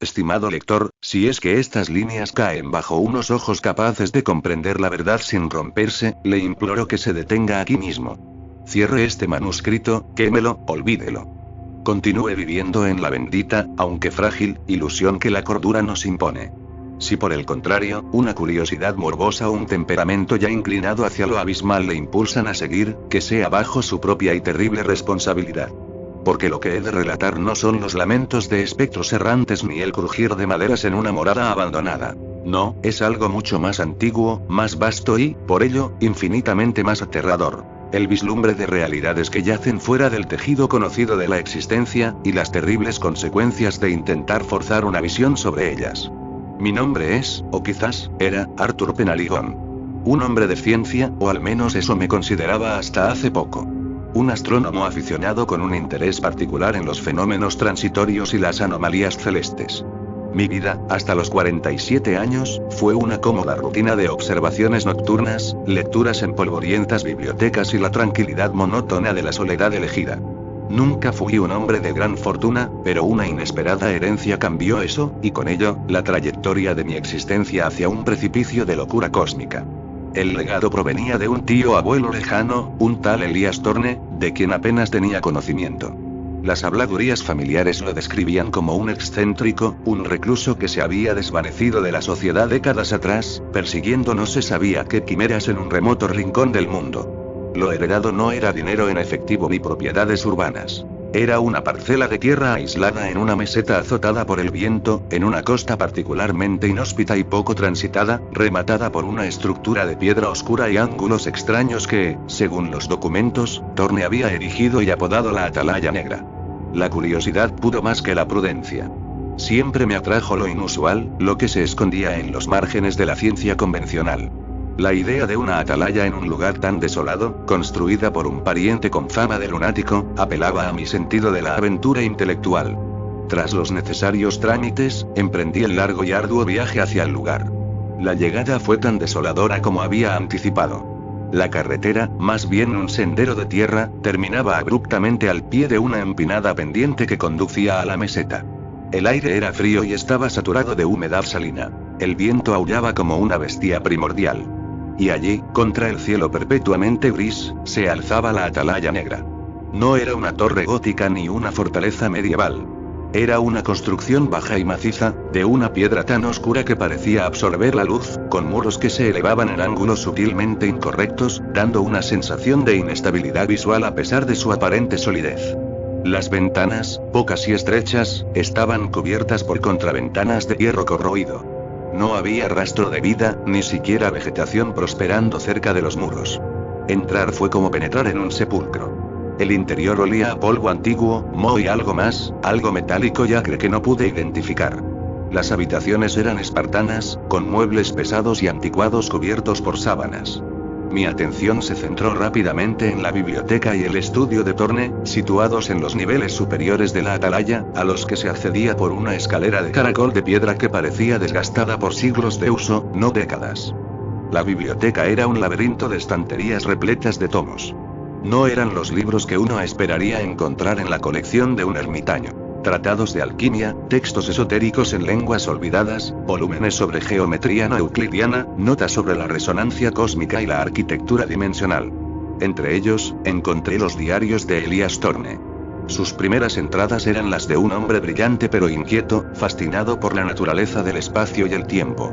Estimado lector, si es que estas líneas caen bajo unos ojos capaces de comprender la verdad sin romperse, le imploro que se detenga aquí mismo. Cierre este manuscrito, quémelo, olvídelo. Continúe viviendo en la bendita, aunque frágil, ilusión que la cordura nos impone. Si por el contrario, una curiosidad morbosa o un temperamento ya inclinado hacia lo abismal le impulsan a seguir, que sea bajo su propia y terrible responsabilidad. Porque lo que he de relatar no son los lamentos de espectros errantes ni el crujir de maderas en una morada abandonada. No, es algo mucho más antiguo, más vasto y, por ello, infinitamente más aterrador. El vislumbre de realidades que yacen fuera del tejido conocido de la existencia, y las terribles consecuencias de intentar forzar una visión sobre ellas. Mi nombre es, o quizás, era, Arthur Penalligón. Un hombre de ciencia, o al menos eso me consideraba hasta hace poco. Un astrónomo aficionado con un interés particular en los fenómenos transitorios y las anomalías celestes. Mi vida, hasta los 47 años, fue una cómoda rutina de observaciones nocturnas, lecturas en polvorientas bibliotecas y la tranquilidad monótona de la soledad elegida. Nunca fui un hombre de gran fortuna, pero una inesperada herencia cambió eso, y con ello, la trayectoria de mi existencia hacia un precipicio de locura cósmica. El legado provenía de un tío abuelo lejano, un tal Elias Thorne, de quien apenas tenía conocimiento. Las habladurías familiares lo describían como un excéntrico, un recluso que se había desvanecido de la sociedad décadas atrás, persiguiendo no se sabía qué quimeras en un remoto rincón del mundo. Lo heredado no era dinero en efectivo ni propiedades urbanas. Era una parcela de tierra aislada en una meseta azotada por el viento, en una costa particularmente inhóspita y poco transitada, rematada por una estructura de piedra oscura y ángulos extraños que, según los documentos, Thorne había erigido y apodado la Atalaya Negra. La curiosidad pudo más que la prudencia. Siempre me atrajo lo inusual, lo que se escondía en los márgenes de la ciencia convencional. La idea de una atalaya en un lugar tan desolado, construida por un pariente con fama de lunático, apelaba a mi sentido de la aventura intelectual. Tras los necesarios trámites, emprendí el largo y arduo viaje hacia el lugar. La llegada fue tan desoladora como había anticipado. La carretera, más bien un sendero de tierra, terminaba abruptamente al pie de una empinada pendiente que conducía a la meseta. El aire era frío y estaba saturado de humedad salina. El viento aullaba como una bestia primordial. Y allí, contra el cielo perpetuamente gris, se alzaba la Atalaya Negra. No era una torre gótica ni una fortaleza medieval. Era una construcción baja y maciza, de una piedra tan oscura que parecía absorber la luz, con muros que se elevaban en ángulos sutilmente incorrectos, dando una sensación de inestabilidad visual a pesar de su aparente solidez. Las ventanas, pocas y estrechas, estaban cubiertas por contraventanas de hierro corroído. No había rastro de vida, ni siquiera vegetación prosperando cerca de los muros. Entrar fue como penetrar en un sepulcro. El interior olía a polvo antiguo, moho y algo más, algo metálico y acre que no pude identificar. Las habitaciones eran espartanas, con muebles pesados y anticuados cubiertos por sábanas. Mi atención se centró rápidamente en la biblioteca y el estudio de Thorne, situados en los niveles superiores de la atalaya, a los que se accedía por una escalera de caracol de piedra que parecía desgastada por siglos de uso, no décadas. La biblioteca era un laberinto de estanterías repletas de tomos. No eran los libros que uno esperaría encontrar en la colección de un ermitaño. Tratados de alquimia, textos esotéricos en lenguas olvidadas, volúmenes sobre geometría no euclidiana, notas sobre la resonancia cósmica y la arquitectura dimensional. Entre ellos, encontré los diarios de Elias Thorne. Sus primeras entradas eran las de un hombre brillante pero inquieto, fascinado por la naturaleza del espacio y el tiempo.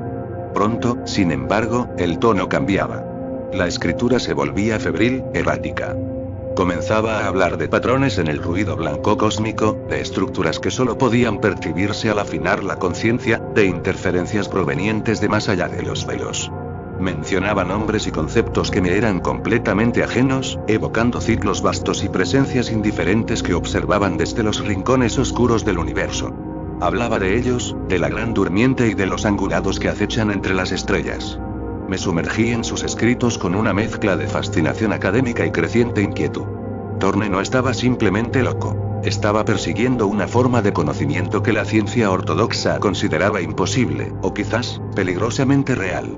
Pronto, sin embargo, el tono cambiaba. La escritura se volvía febril, errática. Comenzaba a hablar de patrones en el ruido blanco cósmico, de estructuras que solo podían percibirse al afinar la conciencia, de interferencias provenientes de más allá de los velos. Mencionaba nombres y conceptos que me eran completamente ajenos, evocando ciclos vastos y presencias indiferentes que observaban desde los rincones oscuros del universo. Hablaba de ellos, de la gran durmiente y de los angulados que acechan entre las estrellas. Me sumergí en sus escritos con una mezcla de fascinación académica y creciente inquietud. Thorne no estaba simplemente loco. Estaba persiguiendo una forma de conocimiento que la ciencia ortodoxa consideraba imposible, o quizás, peligrosamente real.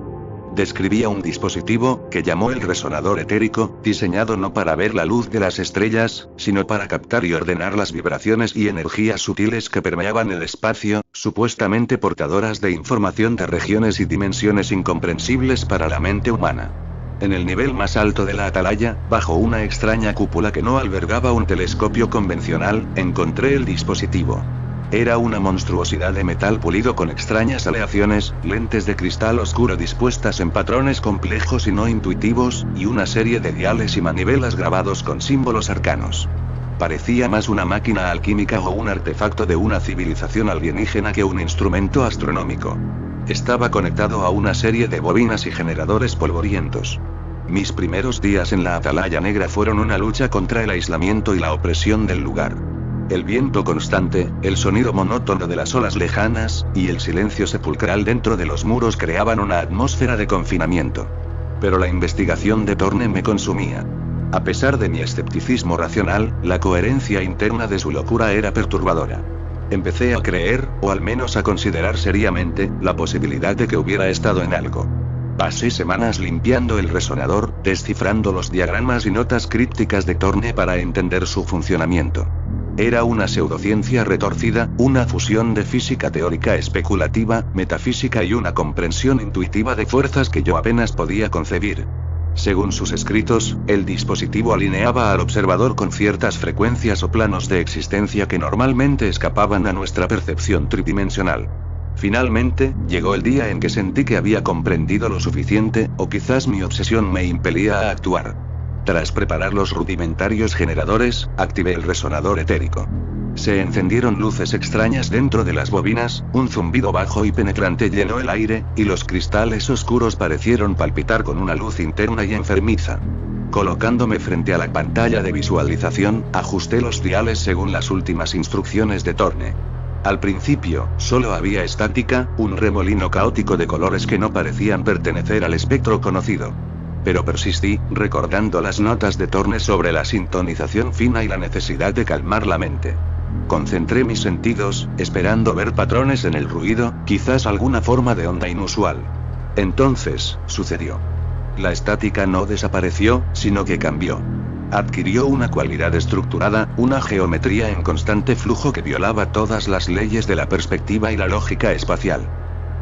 Describía un dispositivo, que llamó el resonador etérico, diseñado no para ver la luz de las estrellas, sino para captar y ordenar las vibraciones y energías sutiles que permeaban el espacio, supuestamente portadoras de información de regiones y dimensiones incomprensibles para la mente humana. En el nivel más alto de la atalaya, bajo una extraña cúpula que no albergaba un telescopio convencional, encontré el dispositivo. Era una monstruosidad de metal pulido con extrañas aleaciones, lentes de cristal oscuro dispuestas en patrones complejos y no intuitivos, y una serie de diales y manivelas grabados con símbolos arcanos. Parecía más una máquina alquímica o un artefacto de una civilización alienígena que un instrumento astronómico. Estaba conectado a una serie de bobinas y generadores polvorientos. Mis primeros días en la Atalaya Negra fueron una lucha contra el aislamiento y la opresión del lugar. El viento constante, el sonido monótono de las olas lejanas, y el silencio sepulcral dentro de los muros creaban una atmósfera de confinamiento. Pero la investigación de Thorne me consumía. A pesar de mi escepticismo racional, la coherencia interna de su locura era perturbadora. Empecé a creer, o al menos a considerar seriamente, la posibilidad de que hubiera estado en algo. Pasé semanas limpiando el resonador, descifrando los diagramas y notas crípticas de Thorne para entender su funcionamiento. Era una pseudociencia retorcida, una fusión de física teórica especulativa, metafísica y una comprensión intuitiva de fuerzas que yo apenas podía concebir. Según sus escritos, el dispositivo alineaba al observador con ciertas frecuencias o planos de existencia que normalmente escapaban a nuestra percepción tridimensional. Finalmente, llegó el día en que sentí que había comprendido lo suficiente, o quizás mi obsesión me impelía a actuar. Tras preparar los rudimentarios generadores, activé el resonador etérico. Se encendieron luces extrañas dentro de las bobinas, un zumbido bajo y penetrante llenó el aire, y los cristales oscuros parecieron palpitar con una luz interna y enfermiza. Colocándome frente a la pantalla de visualización, ajusté los diales según las últimas instrucciones de Thorne. Al principio, solo había estática, un remolino caótico de colores que no parecían pertenecer al espectro conocido. Pero persistí, recordando las notas de Thorne sobre la sintonización fina y la necesidad de calmar la mente. Concentré mis sentidos, esperando ver patrones en el ruido, quizás alguna forma de onda inusual. Entonces, sucedió. La estática no desapareció, sino que cambió. Adquirió una cualidad estructurada, una geometría en constante flujo que violaba todas las leyes de la perspectiva y la lógica espacial.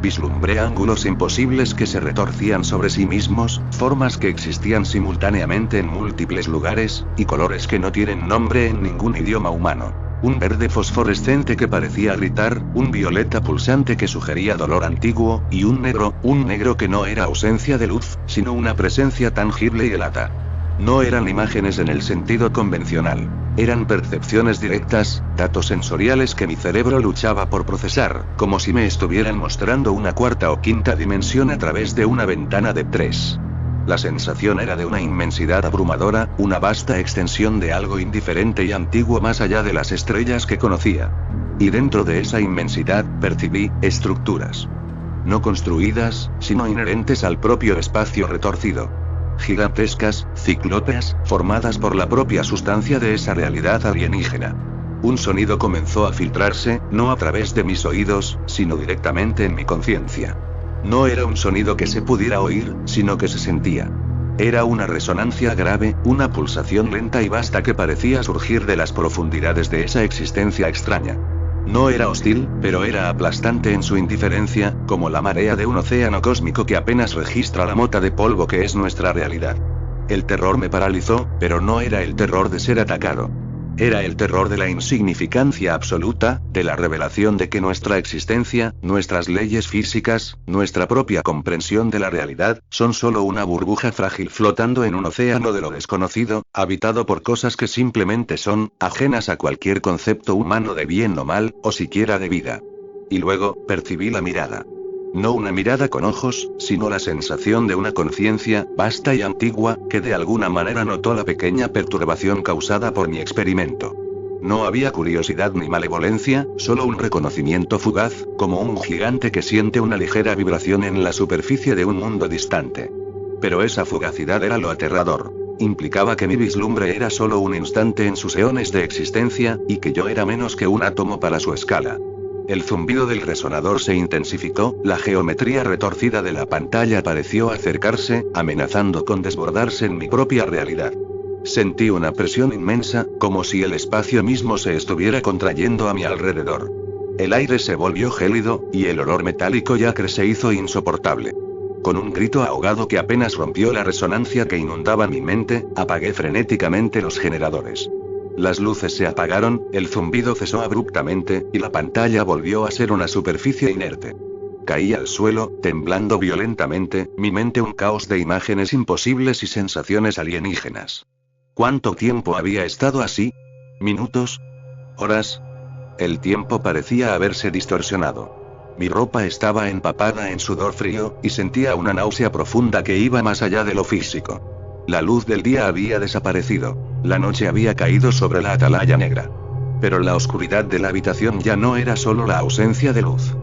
Vislumbré ángulos imposibles que se retorcían sobre sí mismos, formas que existían simultáneamente en múltiples lugares, y colores que no tienen nombre en ningún idioma humano. Un verde fosforescente que parecía gritar, un violeta pulsante que sugería dolor antiguo, y un negro que no era ausencia de luz, sino una presencia tangible y helada. No eran imágenes en el sentido convencional. Eran percepciones directas, datos sensoriales que mi cerebro luchaba por procesar, como si me estuvieran mostrando una cuarta o quinta dimensión a través de una ventana de 3. La sensación era de una inmensidad abrumadora, una vasta extensión de algo indiferente y antiguo más allá de las estrellas que conocía. Y dentro de esa inmensidad, percibí estructuras. No construidas, sino inherentes al propio espacio retorcido. Gigantescas, ciclópeas, formadas por la propia sustancia de esa realidad alienígena. Un sonido comenzó a filtrarse, no a través de mis oídos, sino directamente en mi conciencia. No era un sonido que se pudiera oír, sino que se sentía. Era una resonancia grave, una pulsación lenta y vasta que parecía surgir de las profundidades de esa existencia extraña. No era hostil, pero era aplastante en su indiferencia, como la marea de un océano cósmico que apenas registra la mota de polvo que es nuestra realidad. El terror me paralizó, pero no era el terror de ser atacado. Era el terror de la insignificancia absoluta, de la revelación de que nuestra existencia, nuestras leyes físicas, nuestra propia comprensión de la realidad, son solo una burbuja frágil flotando en un océano de lo desconocido, habitado por cosas que simplemente son, ajenas a cualquier concepto humano de bien o mal, o siquiera de vida. Y luego, percibí la mirada. No una mirada con ojos, sino la sensación de una conciencia, vasta y antigua, que de alguna manera notó la pequeña perturbación causada por mi experimento. No había curiosidad ni malevolencia, solo un reconocimiento fugaz, como un gigante que siente una ligera vibración en la superficie de un mundo distante. Pero esa fugacidad era lo aterrador. Implicaba que mi vislumbre era solo un instante en sus eones de existencia, y que yo era menos que un átomo para su escala. El zumbido del resonador se intensificó, la geometría retorcida de la pantalla pareció acercarse, amenazando con desbordarse en mi propia realidad. Sentí una presión inmensa, como si el espacio mismo se estuviera contrayendo a mi alrededor. El aire se volvió gélido, y el olor metálico y acre se hizo insoportable. Con un grito ahogado que apenas rompió la resonancia que inundaba mi mente, apagué frenéticamente los generadores. Las luces se apagaron, el zumbido cesó abruptamente, y la pantalla volvió a ser una superficie inerte. Caí al suelo, temblando violentamente, mi mente un caos de imágenes imposibles y sensaciones alienígenas. ¿Cuánto tiempo había estado así? ¿Minutos? ¿Horas? El tiempo parecía haberse distorsionado. Mi ropa estaba empapada en sudor frío, y sentía una náusea profunda que iba más allá de lo físico. La luz del día había desaparecido. La noche había caído sobre la atalaya negra. Pero la oscuridad de la habitación ya no era solo la ausencia de luz.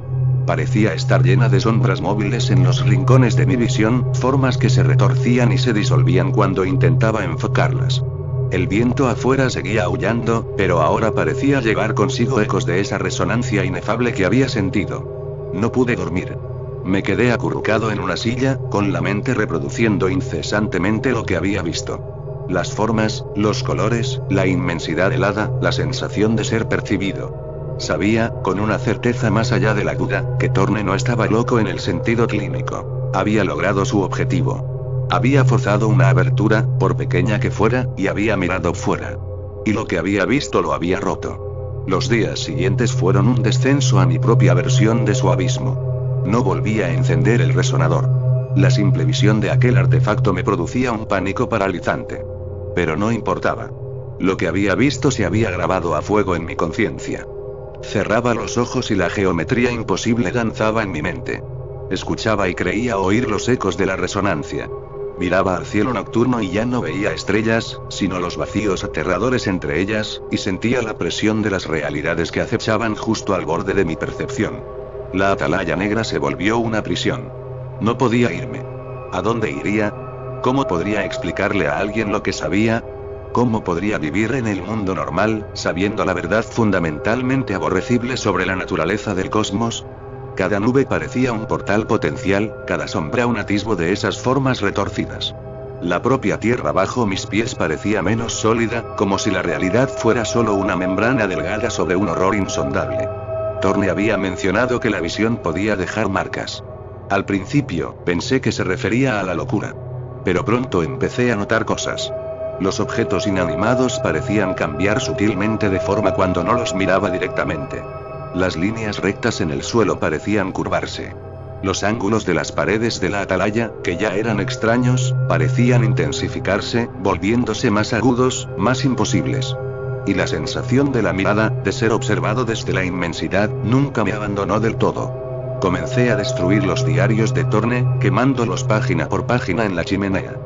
Parecía estar llena de sombras móviles en los rincones de mi visión, formas que se retorcían y se disolvían cuando intentaba enfocarlas. El viento afuera seguía aullando, pero ahora parecía llevar consigo ecos de esa resonancia inefable que había sentido. No pude dormir. Me quedé acurrucado en una silla, con la mente reproduciendo incesantemente lo que había visto. Las formas, los colores, la inmensidad helada, la sensación de ser percibido. Sabía, con una certeza más allá de la duda, que Thorne no estaba loco en el sentido clínico. Había logrado su objetivo. Había forzado una abertura, por pequeña que fuera, y había mirado fuera. Y lo que había visto lo había roto. Los días siguientes fueron un descenso a mi propia versión de su abismo. No volví a encender el resonador. La simple visión de aquel artefacto me producía un pánico paralizante. Pero no importaba. Lo que había visto se había grabado a fuego en mi conciencia. Cerraba los ojos y la geometría imposible danzaba en mi mente. Escuchaba y creía oír los ecos de la resonancia. Miraba al cielo nocturno y ya no veía estrellas, sino los vacíos aterradores entre ellas, y sentía la presión de las realidades que acechaban justo al borde de mi percepción. La atalaya negra se volvió una prisión. No podía irme. ¿A dónde iría? ¿Cómo podría explicarle a alguien lo que sabía? ¿Cómo podría vivir en el mundo normal, sabiendo la verdad fundamentalmente aborrecible sobre la naturaleza del cosmos? Cada nube parecía un portal potencial, cada sombra un atisbo de esas formas retorcidas. La propia tierra bajo mis pies parecía menos sólida, como si la realidad fuera solo una membrana delgada sobre un horror insondable. Thorne había mencionado que la visión podía dejar marcas. Al principio, pensé que se refería a la locura. Pero pronto empecé a notar cosas. Los objetos inanimados parecían cambiar sutilmente de forma cuando no los miraba directamente. Las líneas rectas en el suelo parecían curvarse. Los ángulos de las paredes de la atalaya, que ya eran extraños, parecían intensificarse, volviéndose más agudos, más imposibles. Y la sensación de la mirada, de ser observado desde la inmensidad, nunca me abandonó del todo. Comencé a destruir los diarios de Thorne, quemándolos página por página en la chimenea.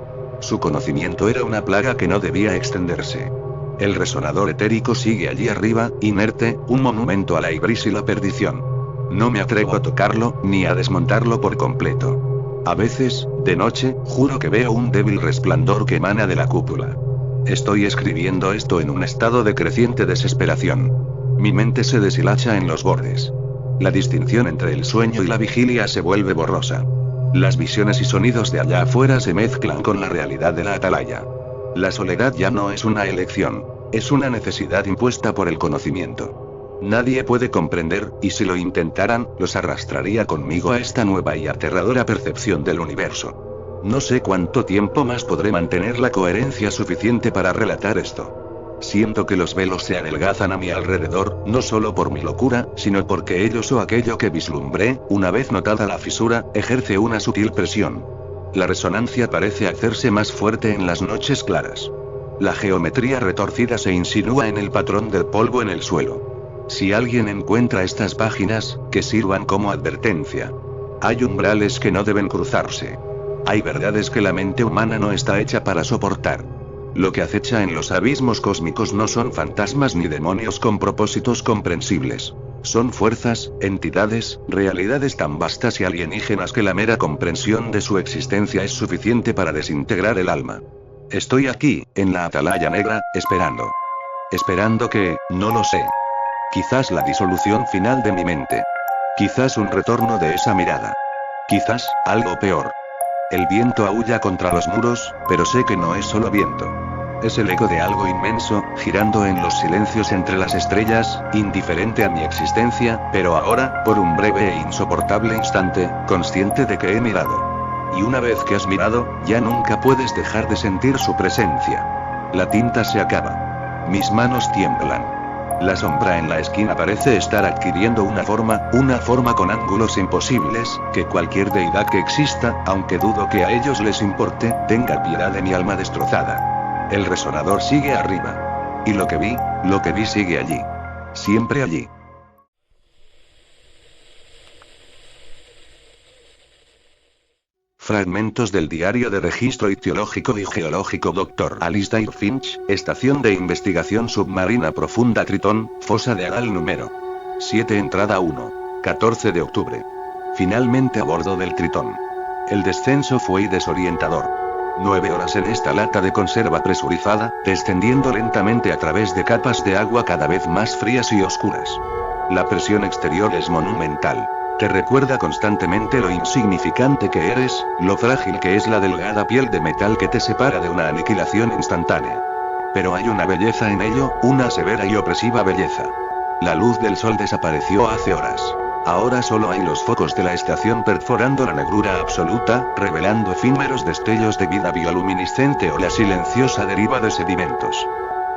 Su conocimiento era una plaga que no debía extenderse. El resonador etérico sigue allí arriba, inerte, un monumento a la ibris y la perdición. No me atrevo a tocarlo, ni a desmontarlo por completo. A veces, de noche, juro que veo un débil resplandor que emana de la cúpula. Estoy escribiendo esto en un estado de creciente desesperación. Mi mente se deshilacha en los bordes. La distinción entre el sueño y la vigilia se vuelve borrosa. Las visiones y sonidos de allá afuera se mezclan con la realidad de la atalaya. La soledad ya no es una elección, es una necesidad impuesta por el conocimiento. Nadie puede comprender, y si lo intentaran, los arrastraría conmigo a esta nueva y aterradora percepción del universo. No sé cuánto tiempo más podré mantener la coherencia suficiente para relatar esto. Siento que los velos se adelgazan a mi alrededor, no solo por mi locura, sino porque ellos o aquello que vislumbré, una vez notada la fisura, ejerce una sutil presión. La resonancia parece hacerse más fuerte en las noches claras. La geometría retorcida se insinúa en el patrón del polvo en el suelo. Si alguien encuentra estas páginas, que sirvan como advertencia. Hay umbrales que no deben cruzarse. Hay verdades que la mente humana no está hecha para soportar. Lo que acecha en los abismos cósmicos no son fantasmas ni demonios con propósitos comprensibles. Son fuerzas, entidades, realidades tan vastas y alienígenas que la mera comprensión de su existencia es suficiente para desintegrar el alma. Estoy aquí, en la atalaya negra, esperando. Esperando que, no lo sé. Quizás la disolución final de mi mente. Quizás un retorno de esa mirada. Quizás, algo peor. El viento aúlla contra los muros, pero sé que no es solo viento. Es el eco de algo inmenso, girando en los silencios entre las estrellas, indiferente a mi existencia, pero ahora, por un breve e insoportable instante, consciente de que he mirado. Y una vez que has mirado, ya nunca puedes dejar de sentir su presencia. La tinta se acaba. Mis manos tiemblan. La sombra en la esquina parece estar adquiriendo una forma con ángulos imposibles, que cualquier deidad que exista, aunque dudo que a ellos les importe, tenga piedad de mi alma destrozada. El resonador sigue arriba. Y lo que vi sigue allí. Siempre allí. Fragmentos del diario de registro ictiológico y geológico Dr. Alistair Finch, Estación de Investigación Submarina Profunda Tritón, Fosa de Agal número 7 entrada 1. 14 de octubre. Finalmente a bordo del Tritón. El descenso fue desorientador. 9 horas en esta lata de conserva presurizada, descendiendo lentamente a través de capas de agua cada vez más frías y oscuras. La presión exterior es monumental. Te recuerda constantemente lo insignificante que eres, lo frágil que es la delgada piel de metal que te separa de una aniquilación instantánea. Pero hay una belleza en ello, una severa y opresiva belleza. La luz del sol desapareció hace horas. Ahora solo hay los focos de la estación perforando la negrura absoluta, revelando efímeros destellos de vida bioluminiscente o la silenciosa deriva de sedimentos.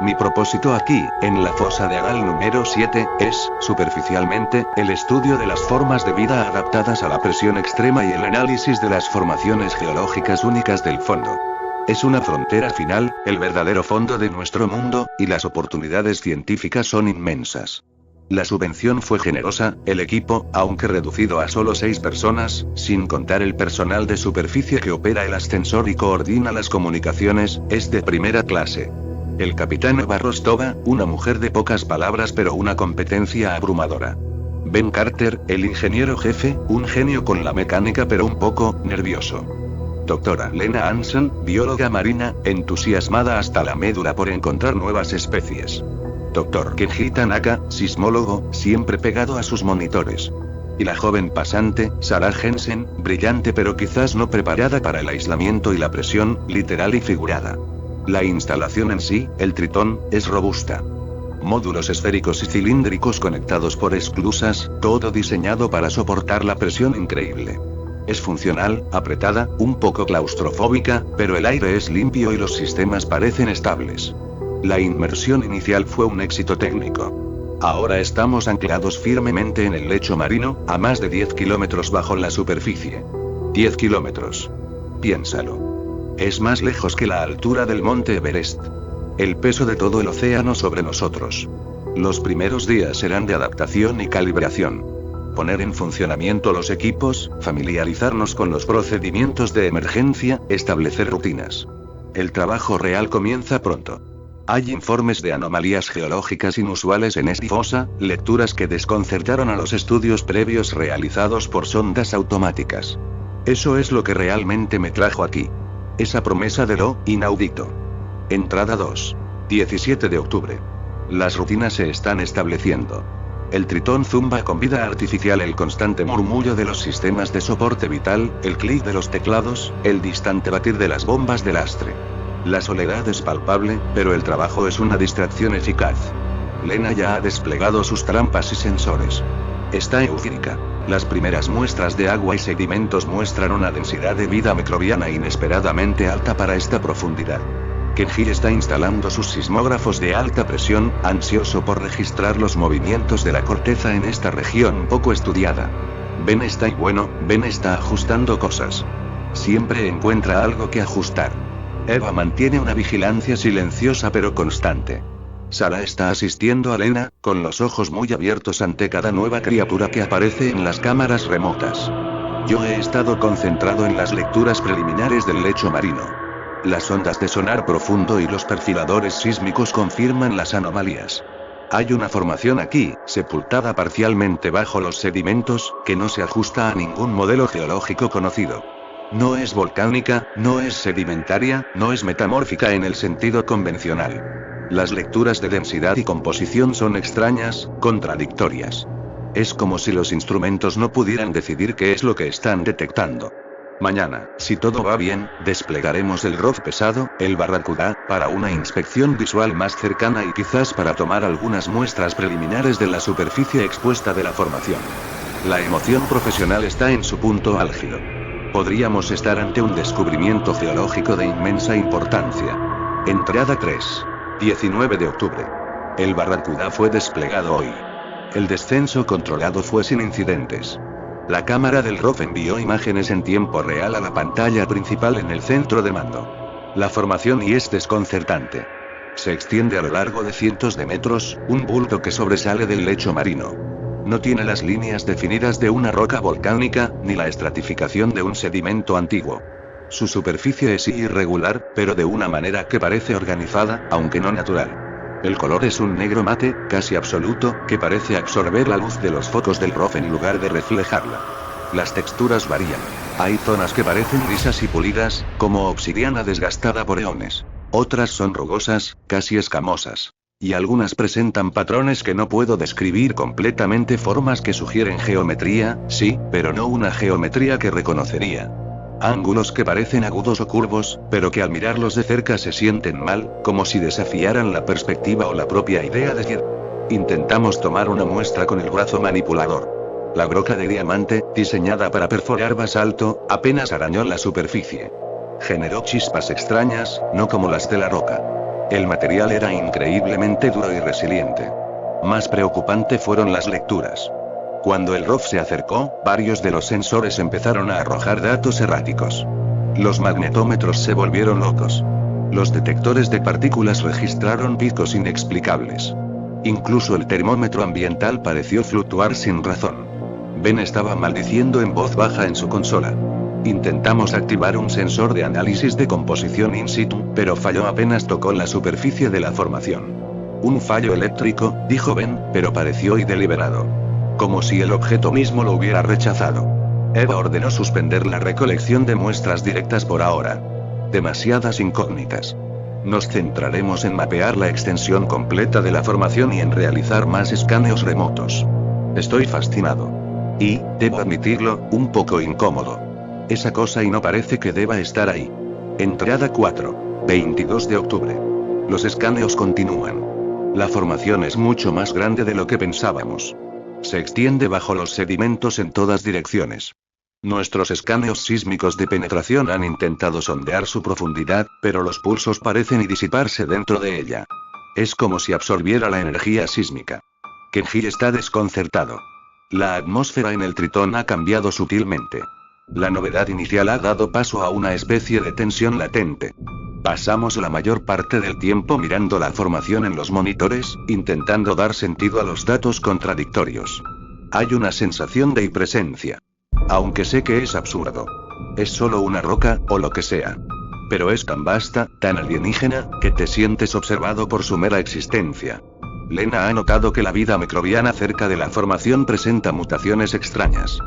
Mi propósito aquí, en la fosa de Agal número 7, es, superficialmente, el estudio de las formas de vida adaptadas a la presión extrema y el análisis de las formaciones geológicas únicas del fondo. Es una frontera final, el verdadero fondo de nuestro mundo, y las oportunidades científicas son inmensas. La subvención fue generosa, el equipo, aunque reducido a solo 6 personas, sin contar el personal de superficie que opera el ascensor y coordina las comunicaciones, es de primera clase. El capitán Eva Rostova, una mujer de pocas palabras pero una competencia abrumadora. Ben Carter, el ingeniero jefe, un genio con la mecánica pero un poco nervioso. Doctora Lena Hansen, bióloga marina, entusiasmada hasta la médula por encontrar nuevas especies. Dr. Kenji Tanaka, sismólogo, siempre pegado a sus monitores. Y la joven pasante, Sarah Jensen, brillante pero quizás no preparada para el aislamiento y la presión, literal y figurada. La instalación en sí, el Tritón, es robusta. Módulos esféricos y cilíndricos conectados por esclusas, todo diseñado para soportar la presión increíble. Es funcional, apretada, un poco claustrofóbica, pero el aire es limpio y los sistemas parecen estables. La inmersión inicial fue un éxito técnico. Ahora estamos anclados firmemente en el lecho marino, a más de 10 kilómetros bajo la superficie. 10 kilómetros. Piénsalo. Es más lejos que la altura del monte Everest. El peso de todo el océano sobre nosotros. Los primeros días serán de adaptación y calibración. Poner en funcionamiento los equipos, familiarizarnos con los procedimientos de emergencia, establecer rutinas. El trabajo real comienza pronto. Hay informes de anomalías geológicas inusuales en esta fosa, lecturas que desconcertaron a los estudios previos realizados por sondas automáticas. Eso es lo que realmente me trajo aquí. Esa promesa de lo inaudito. Entrada 2. 17 de octubre. Las rutinas se están estableciendo. El Tritón zumba con vida artificial, el constante murmullo de los sistemas de soporte vital, el clic de los teclados, el distante batir de las bombas de lastre. La soledad es palpable, pero el trabajo es una distracción eficaz. Lena ya ha desplegado sus trampas y sensores. Está eufórica. Las primeras muestras de agua y sedimentos muestran una densidad de vida microbiana inesperadamente alta para esta profundidad. Kenji está instalando sus sismógrafos de alta presión, ansioso por registrar los movimientos de la corteza en esta región poco estudiada. Ben está ajustando cosas. Siempre encuentra algo que ajustar. Eva mantiene una vigilancia silenciosa pero constante. Sarah está asistiendo a Lena, con los ojos muy abiertos ante cada nueva criatura que aparece en las cámaras remotas. Yo he estado concentrado en las lecturas preliminares del lecho marino. Las ondas de sonar profundo y los perfiladores sísmicos confirman las anomalías. Hay una formación aquí, sepultada parcialmente bajo los sedimentos, que no se ajusta a ningún modelo geológico conocido. No es volcánica, no es sedimentaria, no es metamórfica en el sentido convencional. Las lecturas de densidad y composición son extrañas, contradictorias. Es como si los instrumentos no pudieran decidir qué es lo que están detectando. Mañana, si todo va bien, desplegaremos el ROV pesado, el Barracuda, para una inspección visual más cercana y quizás para tomar algunas muestras preliminares de la superficie expuesta de la formación. La emoción profesional está en su punto álgido. Podríamos estar ante un descubrimiento geológico de inmensa importancia. Entrada 3. 19 de octubre. El Barracuda fue desplegado hoy. El descenso controlado fue sin incidentes. La cámara del ROV envió imágenes en tiempo real a la pantalla principal en el centro de mando. La formación y es desconcertante. Se extiende a lo largo de cientos de metros, un bulto que sobresale del lecho marino. No tiene las líneas definidas de una roca volcánica, ni la estratificación de un sedimento antiguo. Su superficie es irregular, pero de una manera que parece organizada, aunque no natural. El color es un negro mate, casi absoluto, que parece absorber la luz de los focos del ROV en lugar de reflejarla. Las texturas varían. Hay zonas que parecen lisas y pulidas, como obsidiana desgastada por eones. Otras son rugosas, casi escamosas. Y algunas presentan patrones que no puedo describir completamente, formas que sugieren geometría, sí, pero no una geometría que reconocería. Ángulos que parecen agudos o curvos, pero que al mirarlos de cerca se sienten mal, como si desafiaran la perspectiva o la propia idea de Gir. Intentamos tomar una muestra con el brazo manipulador. La broca de diamante, diseñada para perforar basalto, apenas arañó la superficie. Generó chispas extrañas, no como las de la roca. El material era increíblemente duro y resiliente. Más preocupante fueron las lecturas. Cuando el ROV se acercó, varios de los sensores empezaron a arrojar datos erráticos. Los magnetómetros se volvieron locos. Los detectores de partículas registraron picos inexplicables. Incluso el termómetro ambiental pareció fluctuar sin razón. Ben estaba maldiciendo en voz baja en su consola. Intentamos activar un sensor de análisis de composición in situ, pero falló apenas tocó la superficie de la formación. Un fallo eléctrico, dijo Ben, pero pareció deliberado. Como si el objeto mismo lo hubiera rechazado. Eva ordenó suspender la recolección de muestras directas por ahora. Demasiadas incógnitas. Nos centraremos en mapear la extensión completa de la formación y en realizar más escaneos remotos. Estoy fascinado. Y, debo admitirlo, un poco incómodo. Esa cosa y no parece que deba estar ahí. Entrada 4. 22 de octubre. Los escaneos continúan. La formación es mucho más grande de lo que pensábamos. Se extiende bajo los sedimentos en todas direcciones. Nuestros escaneos sísmicos de penetración han intentado sondear su profundidad, pero los pulsos parecen disiparse dentro de ella. Es como si absorbiera la energía sísmica. Kenji está desconcertado. La atmósfera en el Tritón ha cambiado sutilmente. La novedad inicial ha dado paso a una especie de tensión latente. Pasamos la mayor parte del tiempo mirando la formación en los monitores, intentando dar sentido a los datos contradictorios. Hay una sensación de presencia. Aunque sé que es absurdo. Es solo una roca, o lo que sea. Pero es tan vasta, tan alienígena, que te sientes observado por su mera existencia. Lena ha notado que la vida microbiana cerca de la formación presenta mutaciones extrañas.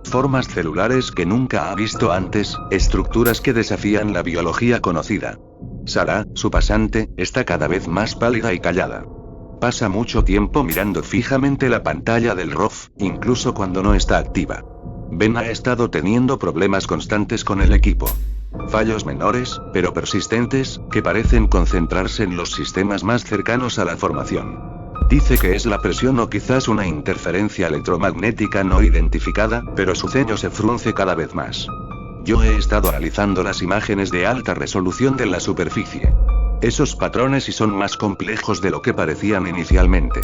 Formas celulares que nunca ha visto antes, estructuras que desafían la biología conocida. Sarah, su pasante, está cada vez más pálida y callada. Pasa mucho tiempo mirando fijamente la pantalla del ROV, incluso cuando no está activa. Ben ha estado teniendo problemas constantes con el equipo. Fallos menores, pero persistentes, que parecen concentrarse en los sistemas más cercanos a la formación. Dice que es la presión o quizás una interferencia electromagnética no identificada, pero su ceño se frunce cada vez más. Yo he estado analizando las imágenes de alta resolución de la superficie. Esos patrones sí son más complejos de lo que parecían inicialmente.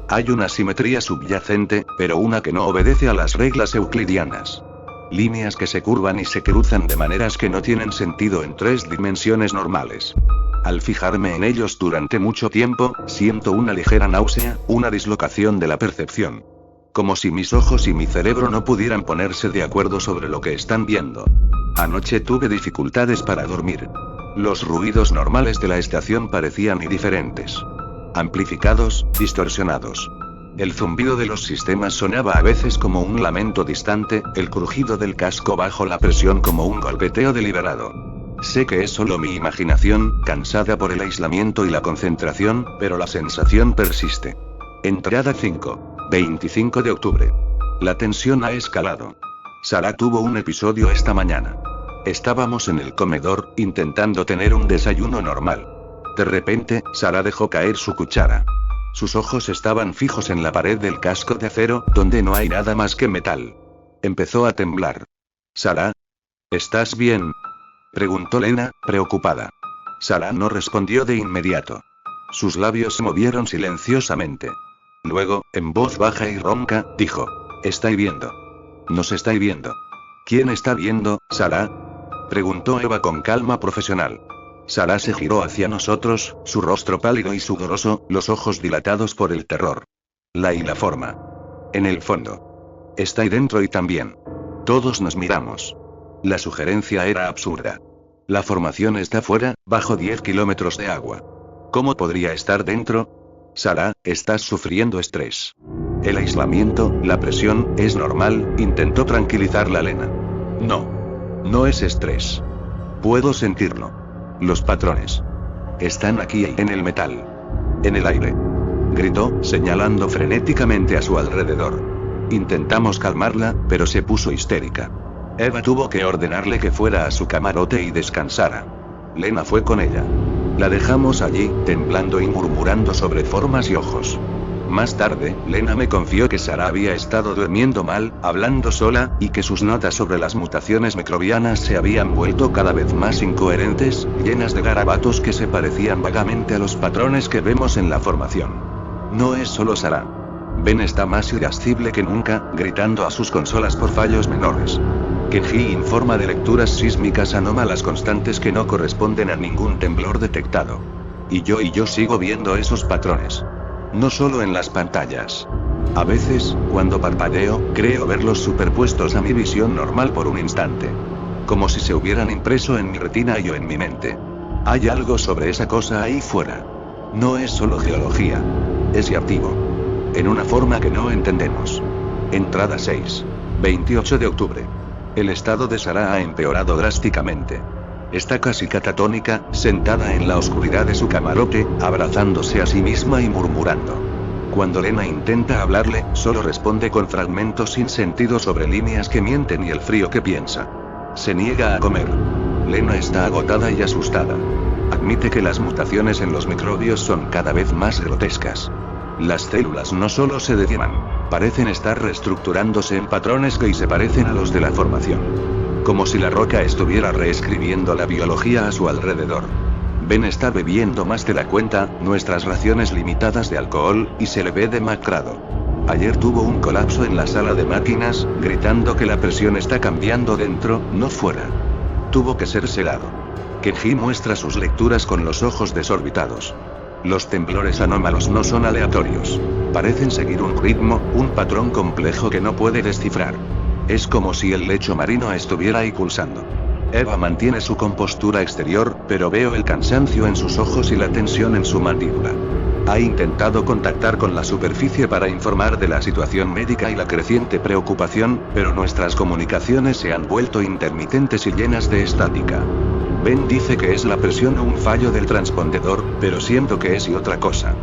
Hay una simetría subyacente, pero una que no obedece a las reglas euclidianas. Líneas que se curvan y se cruzan de maneras que no tienen sentido en 3 dimensiones normales. Al fijarme en ellos durante mucho tiempo, siento una ligera náusea, una dislocación de la percepción. Como si mis ojos y mi cerebro no pudieran ponerse de acuerdo sobre lo que están viendo. Anoche tuve dificultades para dormir. Los ruidos normales de la estación parecían indiferentes. Amplificados, distorsionados. El zumbido de los sistemas sonaba a veces como un lamento distante, el crujido del casco bajo la presión como un golpeteo deliberado. Sé que es solo mi imaginación, cansada por el aislamiento y la concentración, pero la sensación persiste. Entrada 5. 25 de octubre. La tensión ha escalado. Sarah tuvo un episodio esta mañana. Estábamos en el comedor, intentando tener un desayuno normal. De repente, Sarah dejó caer su cuchara. Sus ojos estaban fijos en la pared del casco de acero, donde no hay nada más que metal. Empezó a temblar. «Sarah, ¿estás bien?», preguntó Lena, preocupada. Sarah no respondió de inmediato. Sus labios se movieron silenciosamente. Luego, en voz baja y ronca, dijo: «Estoy viendo». «Nos está viendo». «¿Quién está viendo, Sarah?», preguntó Eva con calma profesional. Sarah se giró hacia nosotros, su rostro pálido y sudoroso, los ojos dilatados por el terror. La y la forma. En el fondo. Está ahí dentro y también. Todos nos miramos. La sugerencia era absurda. La formación está fuera, bajo 10 kilómetros de agua. ¿Cómo podría estar dentro? Sarah, estás sufriendo estrés. El aislamiento, la presión, es normal, intentó tranquilizarla Lena. No. No es estrés. Puedo sentirlo. Los patrones. Están aquí en el metal. En el aire. Gritó, señalando frenéticamente a su alrededor. Intentamos calmarla, pero se puso histérica. Eva tuvo que ordenarle que fuera a su camarote y descansara. Lena fue con ella. La dejamos allí, temblando y murmurando sobre formas y ojos. Más tarde, Lena me confió que Sarah había estado durmiendo mal, hablando sola, y que sus notas sobre las mutaciones microbianas se habían vuelto cada vez más incoherentes, llenas de garabatos que se parecían vagamente a los patrones que vemos en la formación. No es solo Sarah. Ben está más irascible que nunca, gritando a sus consolas por fallos menores. Kenji informa de lecturas sísmicas anómalas constantes que no corresponden a ningún temblor detectado. Y yo sigo viendo esos patrones. No solo en las pantallas. A veces, cuando parpadeo, creo verlos superpuestos a mi visión normal por un instante. Como si se hubieran impreso en mi retina y o en mi mente. Hay algo sobre esa cosa ahí fuera. No es solo geología. Es activo. En una forma que no entendemos. Entrada 6. 28 de octubre. El estado de Sarah ha empeorado drásticamente. Está casi catatónica, sentada en la oscuridad de su camarote, abrazándose a sí misma y murmurando. Cuando Lena intenta hablarle, solo responde con fragmentos sin sentido sobre líneas que mienten y el frío que piensa. Se niega a comer. Lena está agotada y asustada. Admite que las mutaciones en los microbios son cada vez más grotescas. Las células no solo se deforman, parecen estar reestructurándose en patrones que se parecen a los de la formación. Como si la roca estuviera reescribiendo la biología a su alrededor. Ben está bebiendo más de la cuenta, nuestras raciones limitadas de alcohol, y se le ve demacrado. Ayer tuvo un colapso en la sala de máquinas, gritando que la presión está cambiando dentro, no fuera. Tuvo que ser sedado. Kenji muestra sus lecturas con los ojos desorbitados. Los temblores anómalos no son aleatorios. Parecen seguir un ritmo, un patrón complejo que no puede descifrar. Es como si el lecho marino estuviera ahí pulsando. Eva mantiene su compostura exterior, pero veo el cansancio en sus ojos y la tensión en su mandíbula. Ha intentado contactar con la superficie para informar de la situación médica y la creciente preocupación, pero nuestras comunicaciones se han vuelto intermitentes y llenas de estática. Ben dice que es la presión o un fallo del transpondedor, pero siento que es y otra cosa.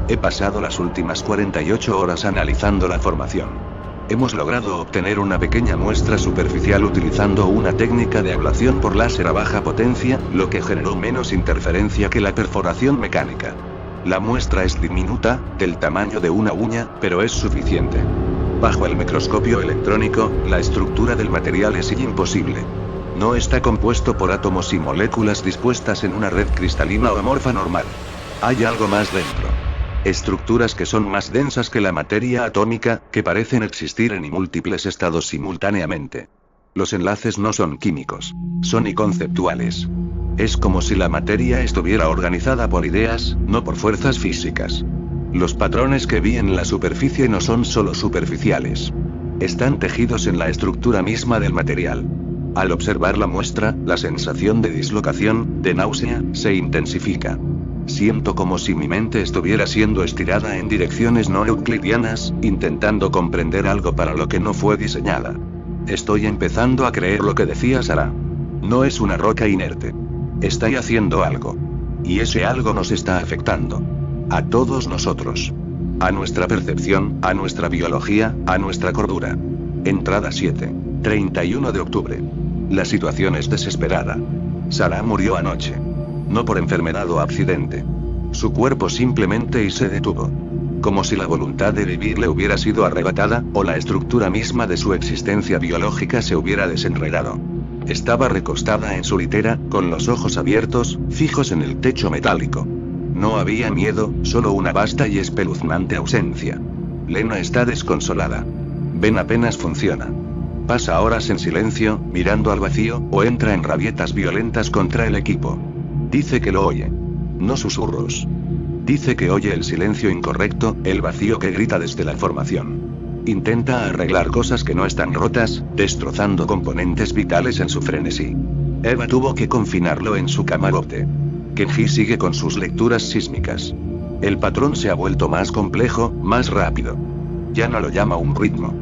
He pasado las últimas 48 horas analizando la formación. Hemos logrado obtener una pequeña muestra superficial utilizando una técnica de ablación por láser a baja potencia, lo que generó menos interferencia que la perforación mecánica. La muestra es diminuta, del tamaño de una uña, pero es suficiente. Bajo el microscopio electrónico, la estructura del material es imposible. No está compuesto por átomos y moléculas dispuestas en una red cristalina o amorfa normal. Hay algo más dentro. Estructuras que son más densas que la materia atómica, que parecen existir en múltiples estados simultáneamente. Los enlaces no son químicos, son conceptuales. Es como si la materia estuviera organizada por ideas, no por fuerzas físicas. Los patrones que vi en la superficie no son solo superficiales. Están tejidos en la estructura misma del material. Al observar la muestra, la sensación de dislocación, de náusea, se intensifica. Siento como si mi mente estuviera siendo estirada en direcciones no euclidianas, intentando comprender algo para lo que no fue diseñada. Estoy empezando a creer lo que decía Sarah. No es una roca inerte. Estáis haciendo algo. Y ese algo nos está afectando. A todos nosotros. A nuestra percepción, a nuestra biología, a nuestra cordura. Entrada 7. 31 de octubre. La situación es desesperada. Sarah murió anoche. No por enfermedad o accidente. Su cuerpo simplemente se detuvo. Como si la voluntad de vivir le hubiera sido arrebatada, o la estructura misma de su existencia biológica se hubiera desenredado. Estaba recostada en su litera, con los ojos abiertos, fijos en el techo metálico. No había miedo, solo una vasta y espeluznante ausencia. Lena está desconsolada. Ben apenas funciona. Pasa horas en silencio, mirando al vacío, o entra en rabietas violentas contra el equipo. Dice que lo oye. No susurros. Dice que oye el silencio incorrecto, el vacío que grita desde la formación. Intenta arreglar cosas que no están rotas, destrozando componentes vitales en su frenesí. Eva tuvo que confinarlo en su camarote. Kenji sigue con sus lecturas sísmicas. El patrón se ha vuelto más complejo, más rápido. Ya no lo llama un ritmo.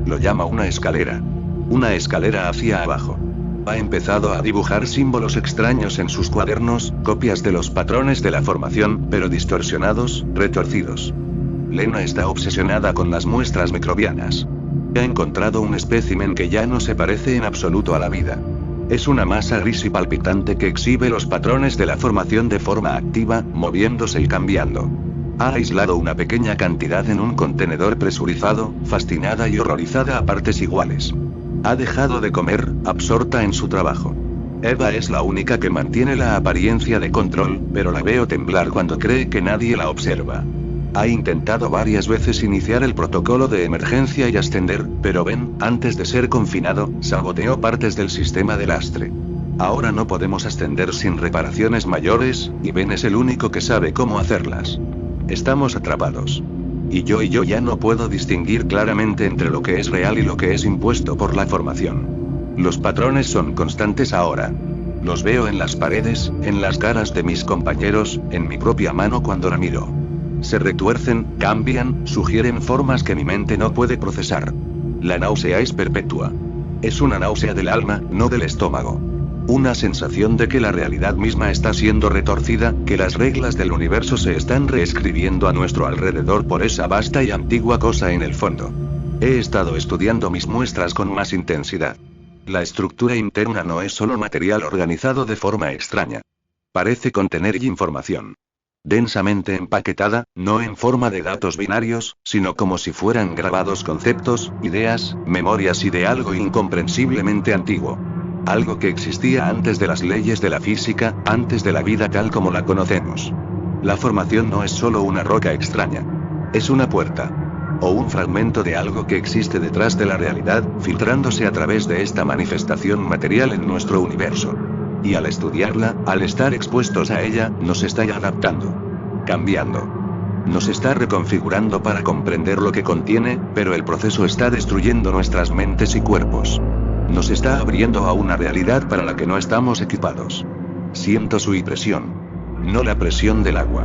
Lo llama una escalera. Una escalera hacia abajo. Ha empezado a dibujar símbolos extraños en sus cuadernos, copias de los patrones de la formación, pero distorsionados, retorcidos. Lena está obsesionada con las muestras microbianas. Ha encontrado un espécimen que ya no se parece en absoluto a la vida. Es una masa gris y palpitante que exhibe los patrones de la formación de forma activa, moviéndose y cambiando. Ha aislado una pequeña cantidad en un contenedor presurizado, fascinada y horrorizada a partes iguales. Ha dejado de comer, absorta en su trabajo. Eva es la única que mantiene la apariencia de control, pero la veo temblar cuando cree que nadie la observa. Ha intentado varias veces iniciar el protocolo de emergencia y ascender, pero Ben, antes de ser confinado, saboteó partes del sistema de lastre. Ahora no podemos ascender sin reparaciones mayores, y Ben es el único que sabe cómo hacerlas. Estamos atrapados. Y yo ya no puedo distinguir claramente entre lo que es real y lo que es impuesto por la formación. Los patrones son constantes ahora. Los veo en las paredes, en las caras de mis compañeros, en mi propia mano cuando la miro. Se retuercen, cambian, sugieren formas que mi mente no puede procesar. La náusea es perpetua. Es una náusea del alma, no del estómago. Una sensación de que la realidad misma está siendo retorcida, que las reglas del universo se están reescribiendo a nuestro alrededor por esa vasta y antigua cosa en el fondo. He estado estudiando mis muestras con más intensidad. La estructura interna no es solo material organizado de forma extraña. Parece contener información. Densamente empaquetada, no en forma de datos binarios, sino como si fueran grabados conceptos, ideas, memorias y de algo incomprensiblemente antiguo. Algo que existía antes de las leyes de la física, antes de la vida tal como la conocemos. La formación no es solo una roca extraña. Es una puerta. O un fragmento de algo que existe detrás de la realidad, filtrándose a través de esta manifestación material en nuestro universo. Y al estudiarla, al estar expuestos a ella, nos está adaptando. Cambiando. Nos está reconfigurando para comprender lo que contiene, pero el proceso está destruyendo nuestras mentes y cuerpos. Nos está abriendo a una realidad para la que no estamos equipados. Siento su presión. No la presión del agua.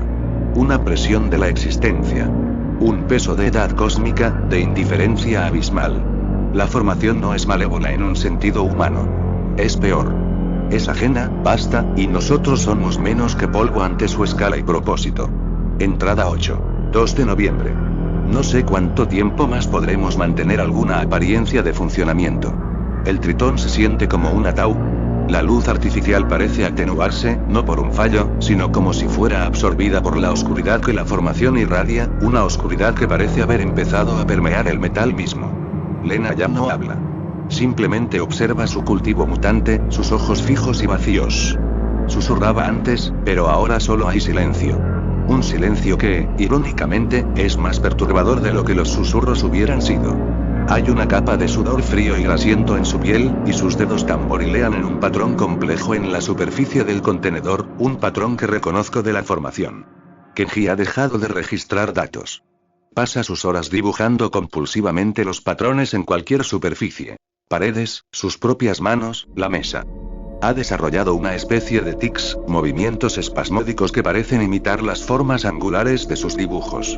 Una presión de la existencia. Un peso de edad cósmica, de indiferencia abismal. La formación no es malévola en un sentido humano. Es peor. Es ajena, basta, y nosotros somos menos que polvo ante su escala y propósito. Entrada 8. 2 de noviembre. No sé cuánto tiempo más podremos mantener alguna apariencia de funcionamiento. El tritón se siente como un ataúd. La luz artificial parece atenuarse, no por un fallo, sino como si fuera absorbida por la oscuridad que la formación irradia, una oscuridad que parece haber empezado a permear el metal mismo. Lena ya no habla. Simplemente observa su cultivo mutante, sus ojos fijos y vacíos. Susurraba antes, pero ahora solo hay silencio. Un silencio que, irónicamente, es más perturbador de lo que los susurros hubieran sido. Hay una capa de sudor frío y grasiento en su piel, y sus dedos tamborilean en un patrón complejo en la superficie del contenedor, un patrón que reconozco de la formación. Kenji ha dejado de registrar datos. Pasa sus horas dibujando compulsivamente los patrones en cualquier superficie. Paredes, sus propias manos, la mesa. Ha desarrollado una especie de tics, movimientos espasmódicos que parecen imitar las formas angulares de sus dibujos.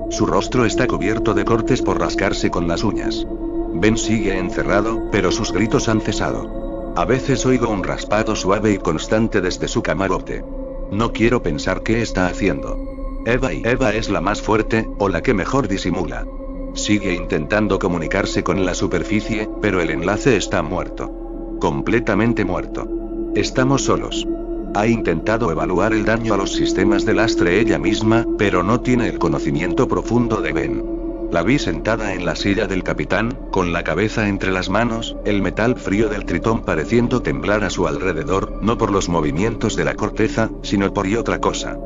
Su rostro está cubierto de cortes por rascarse con las uñas. Ben sigue encerrado, pero sus gritos han cesado. A veces oigo un raspado suave y constante desde su camarote. No quiero pensar qué está haciendo. Eva es la más fuerte, o la que mejor disimula. Sigue intentando comunicarse con la superficie, pero el enlace está muerto. Completamente muerto. Estamos solos. Ha intentado evaluar el daño a los sistemas de lastre ella misma, pero no tiene el conocimiento profundo de Ben. La vi sentada en la silla del capitán, con la cabeza entre las manos, el metal frío del tritón pareciendo temblar a su alrededor, no por los movimientos de la corteza, sino por otra cosa.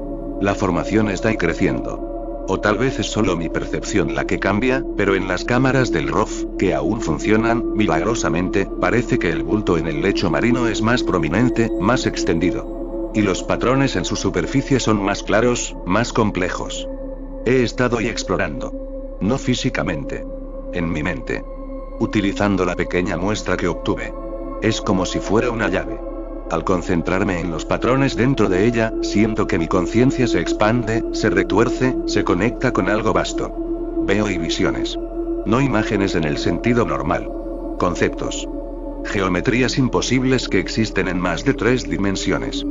La formación está creciendo. O tal vez es solo mi percepción la que cambia, pero en las cámaras del ROF, que aún funcionan, milagrosamente, parece que el bulto en el lecho marino es más prominente, más extendido. Y los patrones en su superficie son más claros, más complejos. He estado explorando. No físicamente. En mi mente. Utilizando la pequeña muestra que obtuve. Es como si fuera una llave. Al concentrarme en los patrones dentro de ella, siento que mi conciencia se expande, se retuerce, se conecta con algo vasto. Veo y visiones. No imágenes en el sentido normal. Conceptos. Geometrías imposibles que existen en más de 3 dimensiones.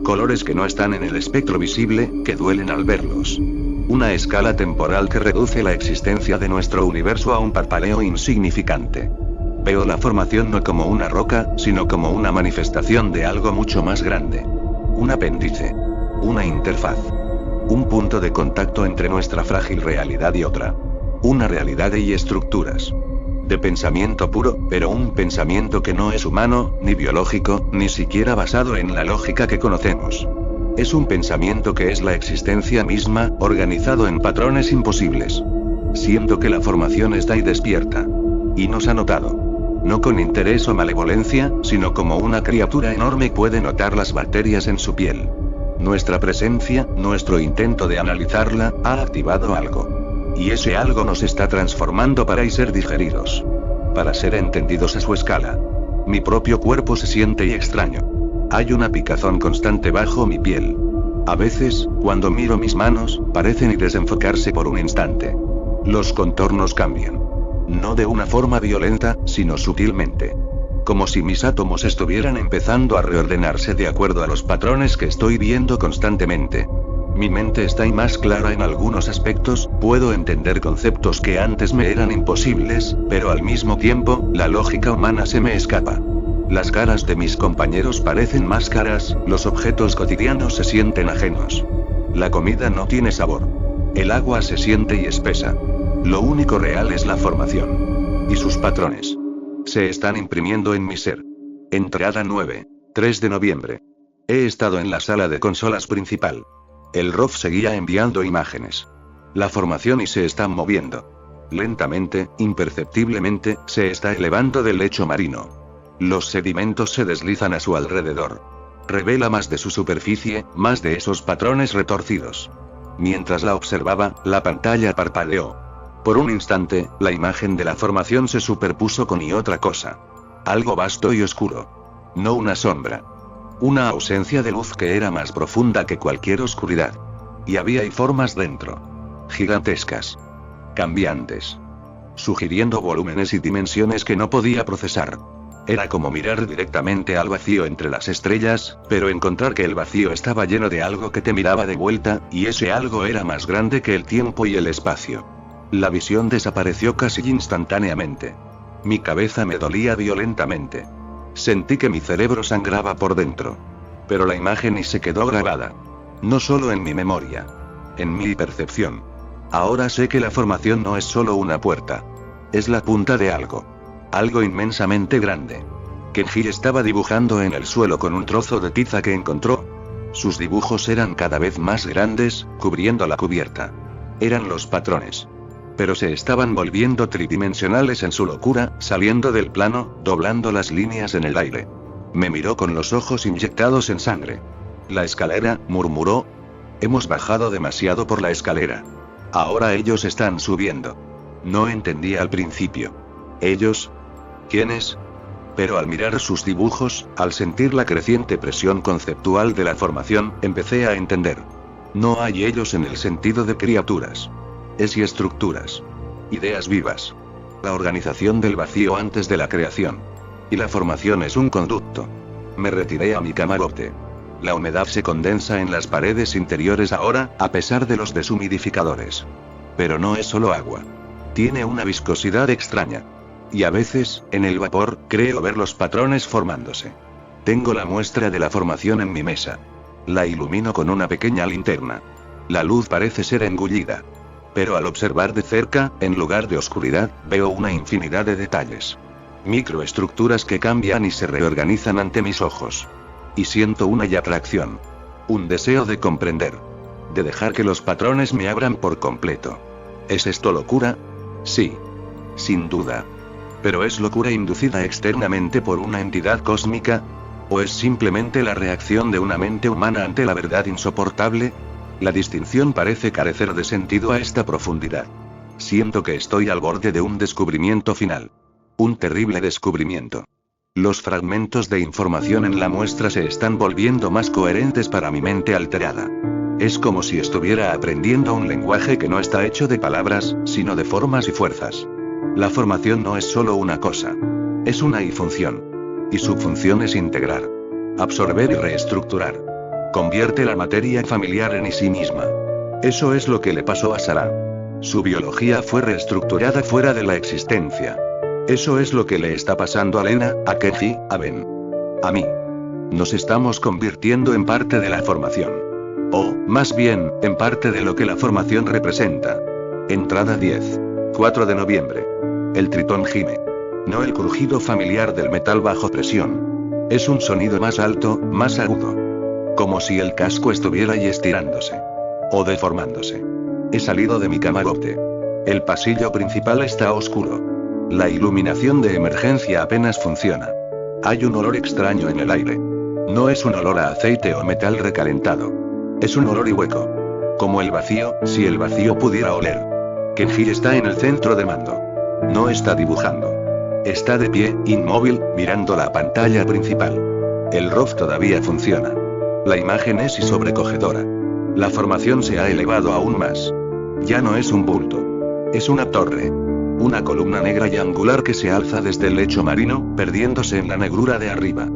Colores que no están en el espectro visible, que duelen al verlos. Una escala temporal que reduce la existencia de nuestro universo a un parpaleo insignificante. Veo la formación no como una roca, sino como una manifestación de algo mucho más grande. Un apéndice. Una interfaz. Un punto de contacto entre nuestra frágil realidad y otra. Una realidad y estructuras. De pensamiento puro, pero un pensamiento que no es humano, ni biológico, ni siquiera basado en la lógica que conocemos. Es un pensamiento que es la existencia misma, organizado en patrones imposibles. Siento que la formación está ahí despierta. Y nos ha notado. No con interés o malevolencia, sino como una criatura enorme puede notar las bacterias en su piel. Nuestra presencia, nuestro intento de analizarla, ha activado algo. Y ese algo nos está transformando para ser digeridos. Para ser entendidos a su escala. Mi propio cuerpo se siente extraño. Hay una picazón constante bajo mi piel. A veces, cuando miro mis manos, parecen desenfocarse por un instante. Los contornos cambian. No de una forma violenta, sino sutilmente. Como si mis átomos estuvieran empezando a reordenarse de acuerdo a los patrones que estoy viendo constantemente. Mi mente está más clara en algunos aspectos, puedo entender conceptos que antes me eran imposibles, pero al mismo tiempo, la lógica humana se me escapa. Las caras de mis compañeros parecen máscaras, los objetos cotidianos se sienten ajenos. La comida no tiene sabor. El agua se siente y espesa. Lo único real es la formación. Y sus patrones. Se están imprimiendo en mi ser. Entrada 9. 3 de noviembre. He estado en la sala de consolas principal. El ROF seguía enviando imágenes. La formación y se están moviendo. Lentamente, imperceptiblemente, se está elevando del lecho marino. Los sedimentos se deslizan a su alrededor. Revela más de su superficie, más de esos patrones retorcidos. Mientras la observaba, la pantalla parpadeó. Por un instante, la imagen de la formación se superpuso con otra cosa. Algo vasto y oscuro. No una sombra. Una ausencia de luz que era más profunda que cualquier oscuridad. Y había formas dentro. Gigantescas. Cambiantes. Sugiriendo volúmenes y dimensiones que no podía procesar. Era como mirar directamente al vacío entre las estrellas, pero encontrar que el vacío estaba lleno de algo que te miraba de vuelta, y ese algo era más grande que el tiempo y el espacio. La visión desapareció casi instantáneamente. Mi cabeza me dolía violentamente. Sentí que mi cerebro sangraba por dentro. Pero la imagen se quedó grabada. No solo en mi memoria. En mi percepción. Ahora sé que la formación no es solo una puerta. Es la punta de algo. Algo inmensamente grande. Kenji estaba dibujando en el suelo con un trozo de tiza que encontró. Sus dibujos eran cada vez más grandes, cubriendo la cubierta. Eran los patrones. Pero se estaban volviendo tridimensionales en su locura, saliendo del plano, doblando las líneas en el aire. Me miró con los ojos inyectados en sangre. La escalera, murmuró. Hemos bajado demasiado por la escalera. Ahora ellos están subiendo. No entendía al principio. ¿Ellos? ¿Quiénes? Pero al mirar sus dibujos, al sentir la creciente presión conceptual de la formación, empecé a entender. No hay ellos en el sentido de criaturas. Es y estructuras. Ideas vivas. La organización del vacío antes de la creación. Y la formación es un conducto. Me retiré a mi camarote. La humedad se condensa en las paredes interiores ahora, a pesar de los deshumidificadores. Pero no es solo agua. Tiene una viscosidad extraña. Y a veces, en el vapor, creo ver los patrones formándose. Tengo la muestra de la formación en mi mesa. La ilumino con una pequeña linterna. La luz parece ser engullida. Pero al observar de cerca, en lugar de oscuridad, veo una infinidad de detalles. Microestructuras que cambian y se reorganizan ante mis ojos. Y siento una atracción. Un deseo de comprender. De dejar que los patrones me abran por completo. ¿Es esto locura? Sí. Sin duda. ¿Pero es locura inducida externamente por una entidad cósmica? ¿O es simplemente la reacción de una mente humana ante la verdad insoportable? La distinción parece carecer de sentido a esta profundidad. Siento que estoy al borde de un descubrimiento final. Un terrible descubrimiento. Los fragmentos de información en la muestra se están volviendo más coherentes para mi mente alterada. Es como si estuviera aprendiendo un lenguaje que no está hecho de palabras, sino de formas y fuerzas. La formación no es solo una cosa. Es una función. Y su función es integrar. Absorber y reestructurar. Convierte la materia familiar en sí misma. Eso es lo que le pasó a Sarah. Su biología fue reestructurada fuera de la existencia. Eso es lo que le está pasando a Lena, a Kenji, a Ben. A mí. Nos estamos convirtiendo en parte de la formación. O, más bien, en parte de lo que la formación representa. Entrada 10. 4 de noviembre. El tritón gime. No el crujido familiar del metal bajo presión. Es un sonido más alto, más agudo. Como si el casco estuviera ahí estirándose. O deformándose. He salido de mi camarote. El pasillo principal está oscuro. La iluminación de emergencia apenas funciona. Hay un olor extraño en el aire. No es un olor a aceite o metal recalentado. Es un olor y hueco. Como el vacío, si el vacío pudiera oler. Kenji está en el centro de mando. No está dibujando. Está de pie, inmóvil, mirando la pantalla principal. El ROV todavía funciona. La imagen es sobrecogedora. La formación se ha elevado aún más. Ya no es un bulto. Es una torre. Una columna negra y angular que se alza desde el lecho marino, perdiéndose en la negrura de arriba.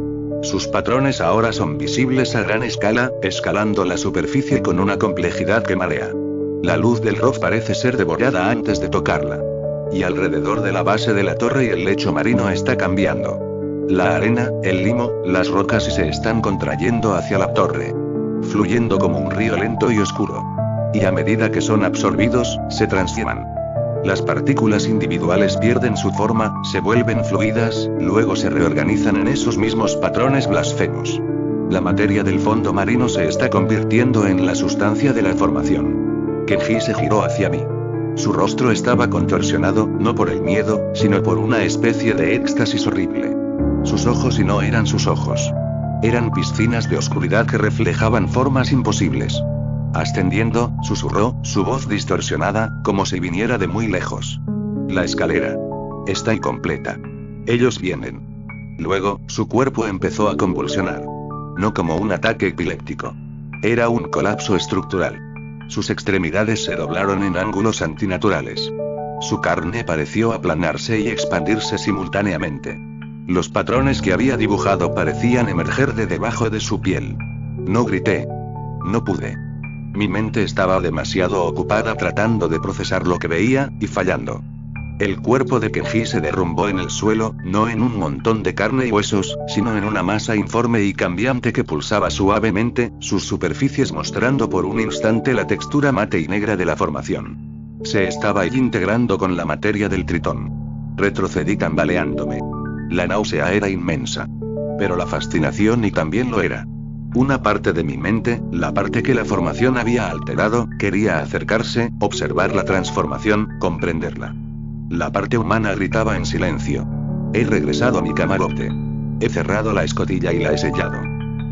Sus patrones ahora son visibles a gran escala, escalando la superficie con una complejidad que marea. La luz del ROV parece ser devorada antes de tocarla. Y alrededor de la base de la torre y el lecho marino está cambiando. La arena, el limo, las rocas se están contrayendo hacia la torre. Fluyendo como un río lento y oscuro. Y a medida que son absorbidos, se transforman. Las partículas individuales pierden su forma, se vuelven fluidas, luego se reorganizan en esos mismos patrones blasfemos. La materia del fondo marino se está convirtiendo en la sustancia de la formación. Kenji se giró hacia mí. Su rostro estaba contorsionado, no por el miedo, sino por una especie de éxtasis horrible. Sus ojos y no eran sus ojos. Eran piscinas de oscuridad que reflejaban formas imposibles. Ascendiendo, susurró, su voz distorsionada, como si viniera de muy lejos. La escalera. Está incompleta. Ellos vienen. Luego, su cuerpo empezó a convulsionar. No como un ataque epiléptico. Era un colapso estructural. Sus extremidades se doblaron en ángulos antinaturales. Su carne pareció aplanarse y expandirse simultáneamente. Los patrones que había dibujado parecían emerger de debajo de su piel. No grité. No pude. Mi mente estaba demasiado ocupada tratando de procesar lo que veía, y fallando. El cuerpo de Kenji se derrumbó en el suelo, no en un montón de carne y huesos, sino en una masa informe y cambiante que pulsaba suavemente, sus superficies mostrando por un instante la textura mate y negra de la formación. Se estaba integrando con la materia del tritón. Retrocedí tambaleándome. La náusea era inmensa. Pero la fascinación y también lo era. Una parte de mi mente, la parte que la formación había alterado, quería acercarse, observar la transformación, comprenderla. La parte humana gritaba en silencio. He regresado a mi camarote. He cerrado la escotilla y la he sellado.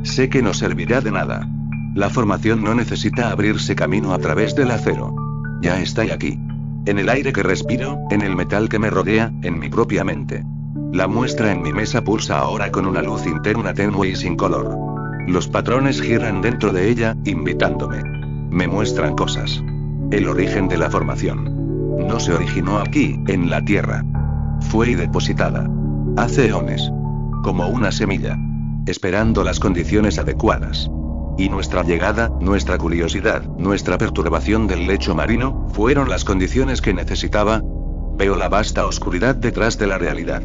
Sé que no servirá de nada. La formación no necesita abrirse camino a través del acero. Ya está aquí. En el aire que respiro, en el metal que me rodea, en mi propia mente. La muestra en mi mesa pulsa ahora con una luz interna tenue y sin color. Los patrones giran dentro de ella, invitándome. Me muestran cosas. El origen de la formación. No se originó aquí, en la Tierra. Fue depositada. Hace eones. como una semilla, esperando las condiciones adecuadas. Y nuestra llegada, nuestra curiosidad, nuestra perturbación del lecho marino, fueron las condiciones que necesitaba. Veo la vasta oscuridad detrás de la realidad.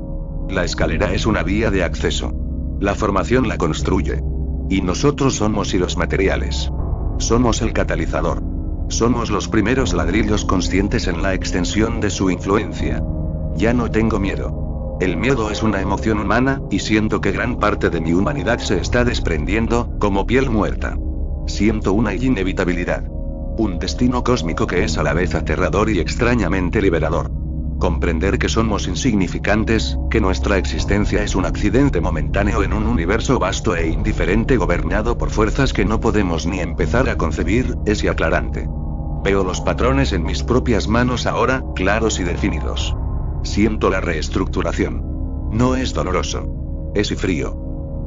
La escalera es una vía de acceso. La formación la construye. Y nosotros somos los materiales. Somos el catalizador. Somos los primeros ladrillos conscientes en la extensión de su influencia. Ya no tengo miedo. El miedo es una emoción humana, y siento que gran parte de mi humanidad se está desprendiendo, como piel muerta. Siento una inevitabilidad. Un destino cósmico que es a la vez aterrador y extrañamente liberador. Comprender que somos insignificantes, que nuestra existencia es un accidente momentáneo en un universo vasto e indiferente gobernado por fuerzas que no podemos ni empezar a concebir, es aclarante. Veo los patrones en mis propias manos ahora, claros y definidos. Siento la reestructuración. No es doloroso. Es frío.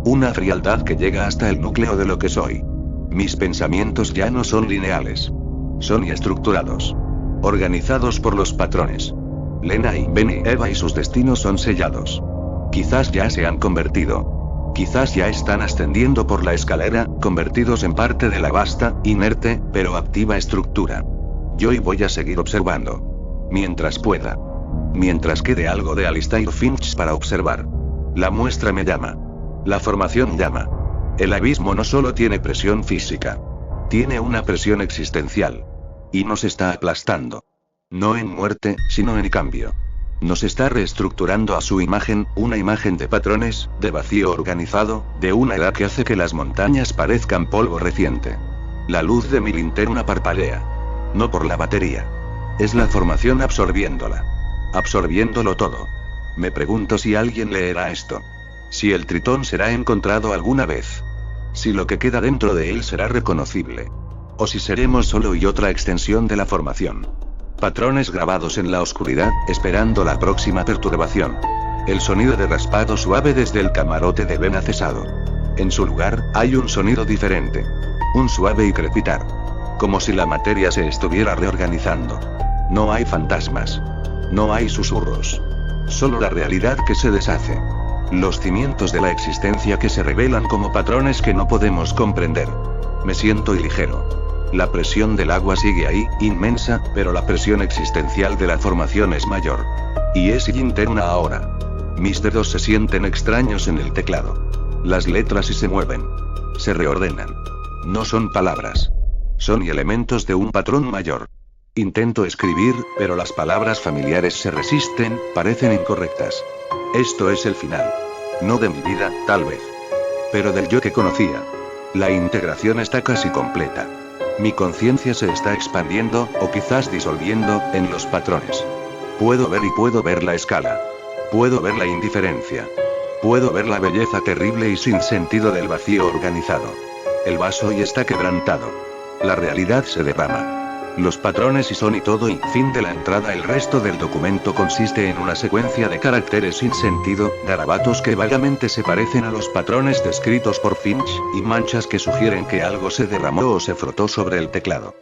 Una frialdad que llega hasta el núcleo de lo que soy. Mis pensamientos ya no son lineales. Son estructurados. Organizados por los patrones. Lena y Ben y Eva y sus destinos son sellados. Quizás ya se han convertido. Quizás ya están ascendiendo por la escalera, convertidos en parte de la vasta, inerte, pero activa estructura. Yo y voy a seguir observando. Mientras pueda. Mientras quede algo de Alistair Finch para observar. La muestra me llama. La formación llama. El abismo no solo tiene presión física. Tiene una presión existencial. Y nos está aplastando. No en muerte, sino en cambio. Nos está reestructurando a su imagen, una imagen de patrones, de vacío organizado, de una edad que hace que las montañas parezcan polvo reciente. La luz de mi linterna parpadea. No por la batería. Es la formación absorbiéndola. Absorbiéndolo todo. Me pregunto si alguien leerá esto. Si el tritón será encontrado alguna vez. Si lo que queda dentro de él será reconocible. O si seremos solo y otra extensión de la formación. Patrones grabados en la oscuridad, esperando la próxima perturbación. El sonido de raspado suave desde el camarote de Ben ha cesado. En su lugar, hay un sonido diferente. Un suave y crepitar. Como si la materia se estuviera reorganizando. No hay fantasmas. No hay susurros. Solo la realidad que se deshace. Los cimientos de la existencia que se revelan como patrones que no podemos comprender. Me siento ligero. La presión del agua sigue ahí, inmensa, pero la presión existencial de la formación es mayor. Y es interna ahora. Mis dedos se sienten extraños en el teclado. Las letras se mueven. Se reordenan. No son palabras. Son elementos de un patrón mayor. Intento escribir, pero las palabras familiares se resisten, parecen incorrectas. Esto es el final. No de mi vida, tal vez. Pero del yo que conocía. La integración está casi completa. Mi conciencia se está expandiendo, o quizás disolviendo, en los patrones. Puedo ver y puedo ver la escala. Puedo ver la indiferencia. Puedo ver la belleza terrible y sin sentido del vacío organizado. El vaso hoy está quebrantado. La realidad se derrama. Los patrones y son y todo y fin de la entrada. El resto del documento consiste en una secuencia de caracteres sin sentido, garabatos que vagamente se parecen a los patrones descritos por Finch, y manchas que sugieren que algo se derramó o se frotó sobre el teclado.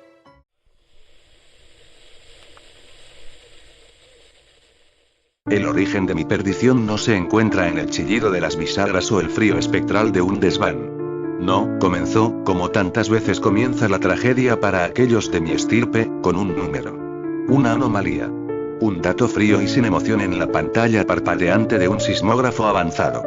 El origen de mi perdición no se encuentra en el chillido de las bisagras o el frío espectral de un desván. No, comenzó, como tantas veces comienza la tragedia para aquellos de mi estirpe, con un número. Una anomalía. Un dato frío y sin emoción en la pantalla parpadeante de un sismógrafo avanzado.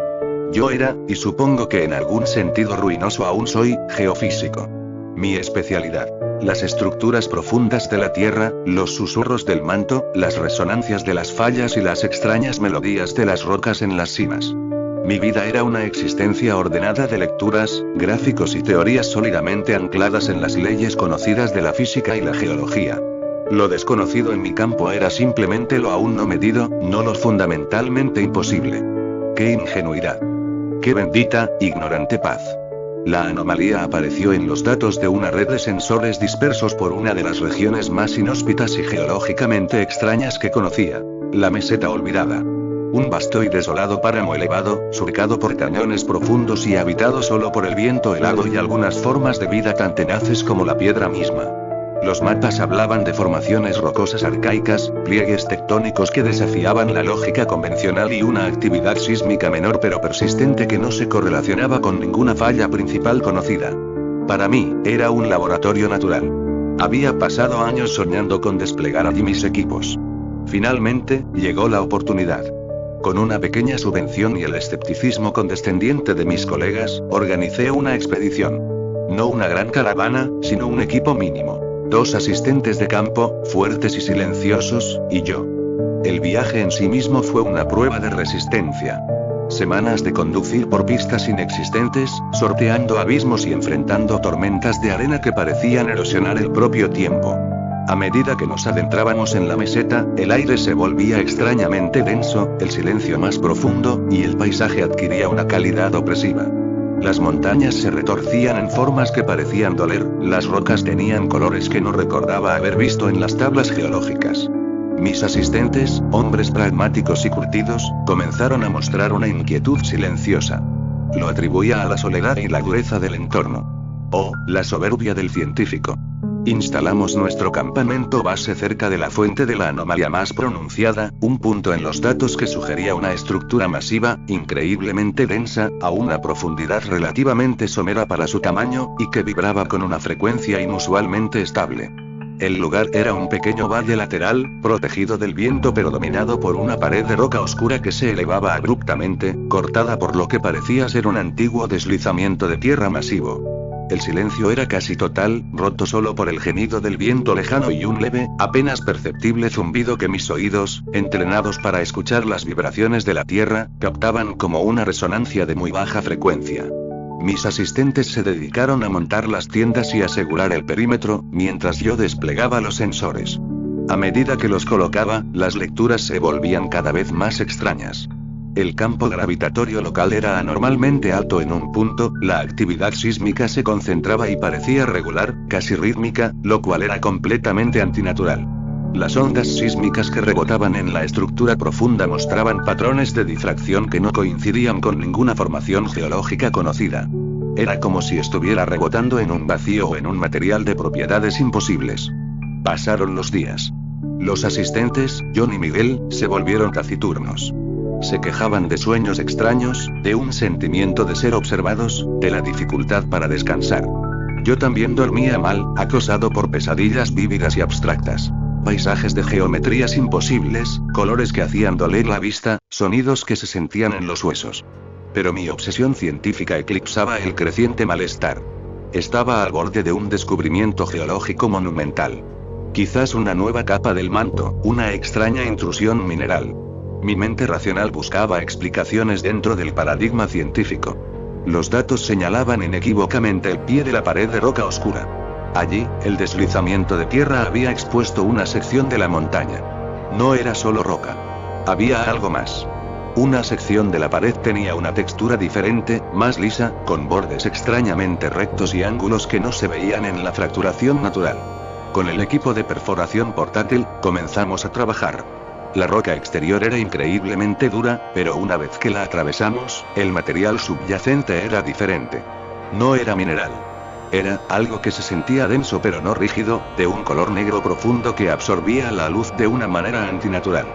Yo era, y supongo que en algún sentido ruinoso aún soy, geofísico. Mi especialidad. Las estructuras profundas de la Tierra, los susurros del manto, las resonancias de las fallas y las extrañas melodías de las rocas en las cimas. Mi vida era una existencia ordenada de lecturas, gráficos y teorías sólidamente ancladas en las leyes conocidas de la física y la geología. Lo desconocido en mi campo era simplemente lo aún no medido, no lo fundamentalmente imposible. ¡Qué ingenuidad! ¡Qué bendita, ignorante paz! La anomalía apareció en los datos de una red de sensores dispersos por una de las regiones más inhóspitas y geológicamente extrañas que conocía, la meseta olvidada. Un vasto y desolado páramo elevado, surcado por cañones profundos y habitado solo por el viento helado y algunas formas de vida tan tenaces como la piedra misma. Los mapas hablaban de formaciones rocosas arcaicas, pliegues tectónicos que desafiaban la lógica convencional y una actividad sísmica menor pero persistente que no se correlacionaba con ninguna falla principal conocida. Para mí, era un laboratorio natural. Había pasado años soñando con desplegar allí mis equipos. Finalmente, llegó la oportunidad. Con una pequeña subvención y el escepticismo condescendiente de mis colegas, organicé una expedición. No una gran caravana, sino un equipo mínimo. 2 asistentes de campo, fuertes y silenciosos, y yo. El viaje en sí mismo fue una prueba de resistencia. Semanas de conducir por pistas inexistentes, sorteando abismos y enfrentando tormentas de arena que parecían erosionar el propio tiempo. A medida que nos adentrábamos en la meseta, el aire se volvía extrañamente denso, el silencio más profundo, y el paisaje adquiría una calidad opresiva. Las montañas se retorcían en formas que parecían doler, las rocas tenían colores que no recordaba haber visto en las tablas geológicas. Mis asistentes, hombres pragmáticos y curtidos, comenzaron a mostrar una inquietud silenciosa. Lo atribuía a la soledad y la dureza del entorno. O, la soberbia del científico. Instalamos nuestro campamento base cerca de la fuente de la anomalía más pronunciada, un punto en los datos que sugería una estructura masiva, increíblemente densa, a una profundidad relativamente somera para su tamaño, y que vibraba con una frecuencia inusualmente estable. El lugar era un pequeño valle lateral, protegido del viento pero dominado por una pared de roca oscura que se elevaba abruptamente, cortada por lo que parecía ser un antiguo deslizamiento de tierra masivo. El silencio era casi total, roto solo por el gemido del viento lejano y un leve, apenas perceptible zumbido que mis oídos, entrenados para escuchar las vibraciones de la tierra, captaban como una resonancia de muy baja frecuencia. Mis asistentes se dedicaron a montar las tiendas y asegurar el perímetro, mientras yo desplegaba los sensores. A medida que los colocaba, las lecturas se volvían cada vez más extrañas. El campo gravitatorio local era anormalmente alto en un punto, la actividad sísmica se concentraba y parecía regular, casi rítmica, lo cual era completamente antinatural. Las ondas sísmicas que rebotaban en la estructura profunda mostraban patrones de difracción que no coincidían con ninguna formación geológica conocida. Era como si estuviera rebotando en un vacío o en un material de propiedades imposibles. Pasaron los días. Los asistentes, John y Miguel, se volvieron taciturnos. Se quejaban de sueños extraños, de un sentimiento de ser observados, de la dificultad para descansar. Yo también dormía mal, acosado por pesadillas vívidas y abstractas. Paisajes de geometrías imposibles, colores que hacían doler la vista, sonidos que se sentían en los huesos. Pero mi obsesión científica eclipsaba el creciente malestar. Estaba al borde de un descubrimiento geológico monumental. Quizás una nueva capa del manto, una extraña intrusión mineral. Mi mente racional buscaba explicaciones dentro del paradigma científico. Los datos señalaban inequívocamente el pie de la pared de roca oscura. Allí, el deslizamiento de tierra había expuesto una sección de la montaña. No era solo roca. Había algo más. Una sección de la pared tenía una textura diferente, más lisa, con bordes extrañamente rectos y ángulos que no se veían en la fracturación natural. Con el equipo de perforación portátil, comenzamos a trabajar. La roca exterior era increíblemente dura, pero una vez que la atravesamos, el material subyacente era diferente. No era mineral. Era algo que se sentía denso pero no rígido, de un color negro profundo que absorbía la luz de una manera antinatural.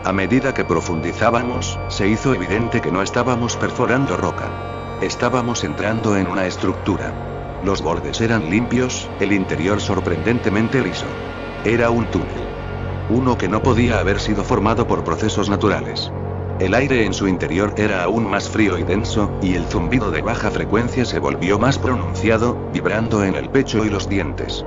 A medida que profundizábamos, se hizo evidente que no estábamos perforando roca. Estábamos entrando en una estructura. Los bordes eran limpios, el interior sorprendentemente liso. Era un túnel. Uno que no podía haber sido formado por procesos naturales. El aire en su interior era aún más frío y denso, y el zumbido de baja frecuencia se volvió más pronunciado, vibrando en el pecho y los dientes.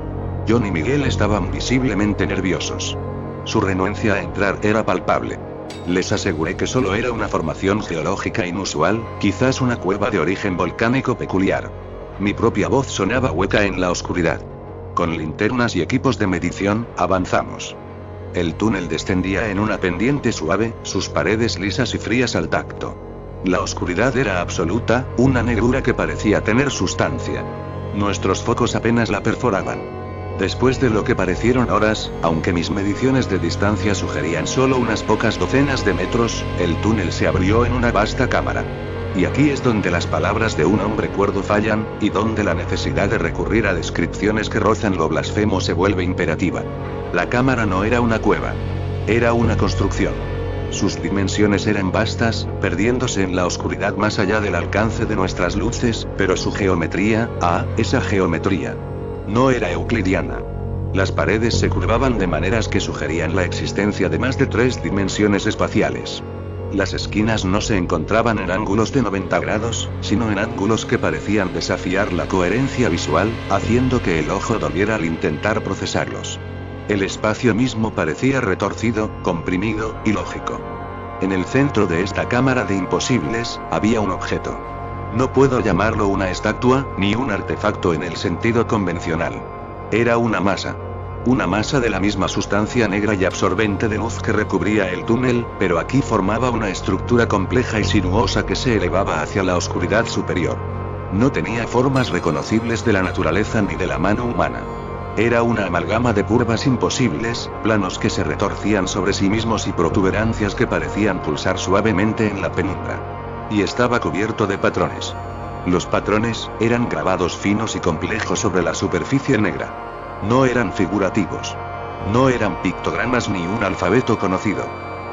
John y Miguel estaban visiblemente nerviosos. Su renuencia a entrar era palpable. Les aseguré que solo era una formación geológica inusual, quizás una cueva de origen volcánico peculiar. Mi propia voz sonaba hueca en la oscuridad. Con linternas y equipos de medición, avanzamos. El túnel descendía en una pendiente suave, sus paredes lisas y frías al tacto. La oscuridad era absoluta, una negrura que parecía tener sustancia. Nuestros focos apenas la perforaban. Después de lo que parecieron horas, aunque mis mediciones de distancia sugerían solo unas pocas docenas de metros, el túnel se abrió en una vasta cámara. Y aquí es donde las palabras de un hombre cuerdo fallan, y donde la necesidad de recurrir a descripciones que rozan lo blasfemo se vuelve imperativa. La cámara no era una cueva. Era una construcción. Sus dimensiones eran vastas, perdiéndose en la oscuridad más allá del alcance de nuestras luces, pero su geometría, esa geometría, no era euclidiana. Las paredes se curvaban de maneras que sugerían la existencia de más de 3 dimensiones espaciales. Las esquinas no se encontraban en ángulos de 90 grados, sino en ángulos que parecían desafiar la coherencia visual, haciendo que el ojo doliera al intentar procesarlos. El espacio mismo parecía retorcido, comprimido, ilógico. En el centro de esta cámara de imposibles, había un objeto. No puedo llamarlo una estatua, ni un artefacto en el sentido convencional. Era una masa. Una masa de la misma sustancia negra y absorbente de luz que recubría el túnel, pero aquí formaba una estructura compleja y sinuosa que se elevaba hacia la oscuridad superior. No tenía formas reconocibles de la naturaleza ni de la mano humana. Era una amalgama de curvas imposibles, planos que se retorcían sobre sí mismos y protuberancias que parecían pulsar suavemente en la penumbra. Y estaba cubierto de patrones. Los patrones eran grabados finos y complejos sobre la superficie negra. No eran figurativos. No eran pictogramas ni un alfabeto conocido.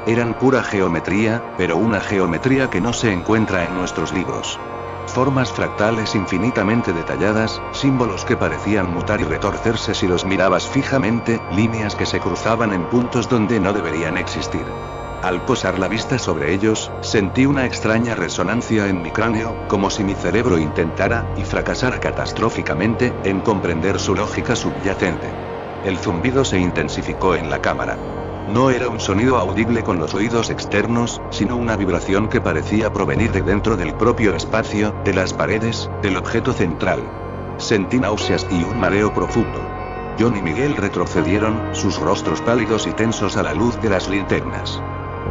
Eran pura geometría, pero una geometría que no se encuentra en nuestros libros. Formas fractales infinitamente detalladas, símbolos que parecían mutar y retorcerse si los mirabas fijamente, líneas que se cruzaban en puntos donde no deberían existir. Al posar la vista sobre ellos, sentí una extraña resonancia en mi cráneo, como si mi cerebro intentara, y fracasara catastróficamente, en comprender su lógica subyacente. El zumbido se intensificó en la cámara. No era un sonido audible con los oídos externos, sino una vibración que parecía provenir de dentro del propio espacio, de las paredes, del objeto central. Sentí náuseas y un mareo profundo. John y Miguel retrocedieron, sus rostros pálidos y tensos a la luz de las linternas.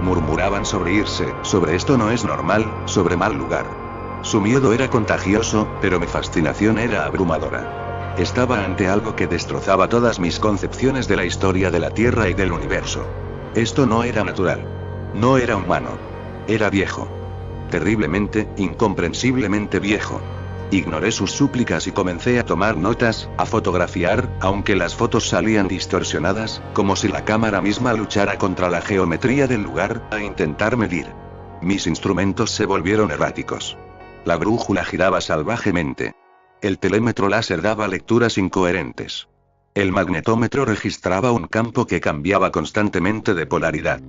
Murmuraban sobre irse, sobre esto no es normal, sobre mal lugar. Su miedo era contagioso, pero mi fascinación era abrumadora. Estaba ante algo que destrozaba todas mis concepciones de la historia de la Tierra y del universo. Esto no era natural. No era humano. Era viejo. Terriblemente, incomprensiblemente viejo. Ignoré sus súplicas y comencé a tomar notas, a fotografiar, aunque las fotos salían distorsionadas, como si la cámara misma luchara contra la geometría del lugar, a intentar medir. Mis instrumentos se volvieron erráticos. La brújula giraba salvajemente. El telémetro láser daba lecturas incoherentes. El magnetómetro registraba un campo que cambiaba constantemente de polaridad.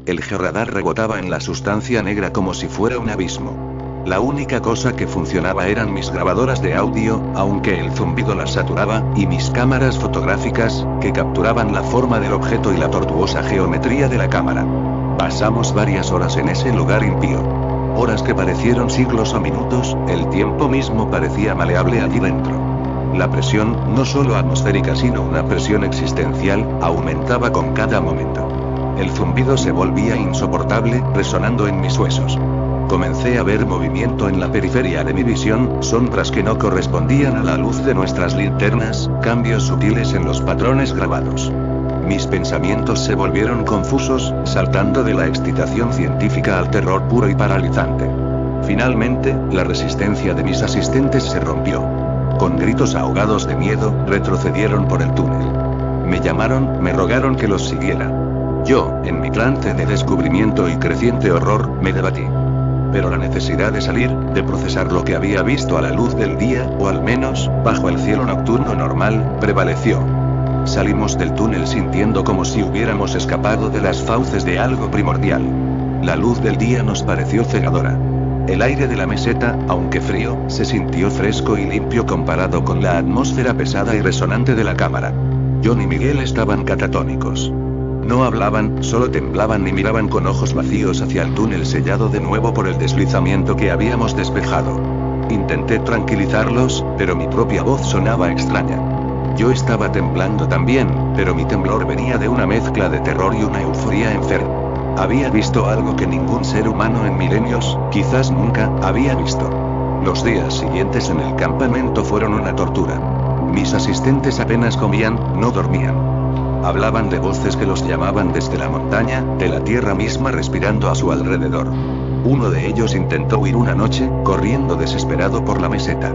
El georradar rebotaba en la sustancia negra como si fuera un abismo. La única cosa que funcionaba eran mis grabadoras de audio, aunque el zumbido las saturaba, y mis cámaras fotográficas, que capturaban la forma del objeto y la tortuosa geometría de la cámara. Pasamos varias horas en ese lugar impío. Horas que parecieron siglos o minutos, el tiempo mismo parecía maleable allí dentro. La presión, no solo atmosférica sino una presión existencial, aumentaba con cada momento. El zumbido se volvía insoportable, resonando en mis huesos. Comencé a ver movimiento en la periferia de mi visión, sombras que no correspondían a la luz de nuestras linternas, cambios sutiles en los patrones grabados. Mis pensamientos se volvieron confusos, saltando de la excitación científica al terror puro y paralizante. Finalmente, la resistencia de mis asistentes se rompió. Con gritos ahogados de miedo, retrocedieron por el túnel. Me llamaron, me rogaron que los siguiera. Yo, en mi trance de descubrimiento y creciente horror, me debatí. Pero la necesidad de salir, de procesar lo que había visto a la luz del día, o al menos, bajo el cielo nocturno normal, prevaleció. Salimos del túnel sintiendo como si hubiéramos escapado de las fauces de algo primordial. La luz del día nos pareció cegadora. El aire de la meseta, aunque frío, se sintió fresco y limpio comparado con la atmósfera pesada y resonante de la cámara. John y Miguel estaban catatónicos. No hablaban, solo temblaban y miraban con ojos vacíos hacia el túnel sellado de nuevo por el deslizamiento que habíamos despejado. Intenté tranquilizarlos, pero mi propia voz sonaba extraña. Yo estaba temblando también, pero mi temblor venía de una mezcla de terror y una euforia enferma. Había visto algo que ningún ser humano en milenios, quizás nunca, había visto. Los días siguientes en el campamento fueron una tortura. Mis asistentes apenas comían, no dormían. Hablaban de voces que los llamaban desde la montaña, de la tierra misma respirando a su alrededor. Uno de ellos intentó huir una noche, corriendo desesperado por la meseta.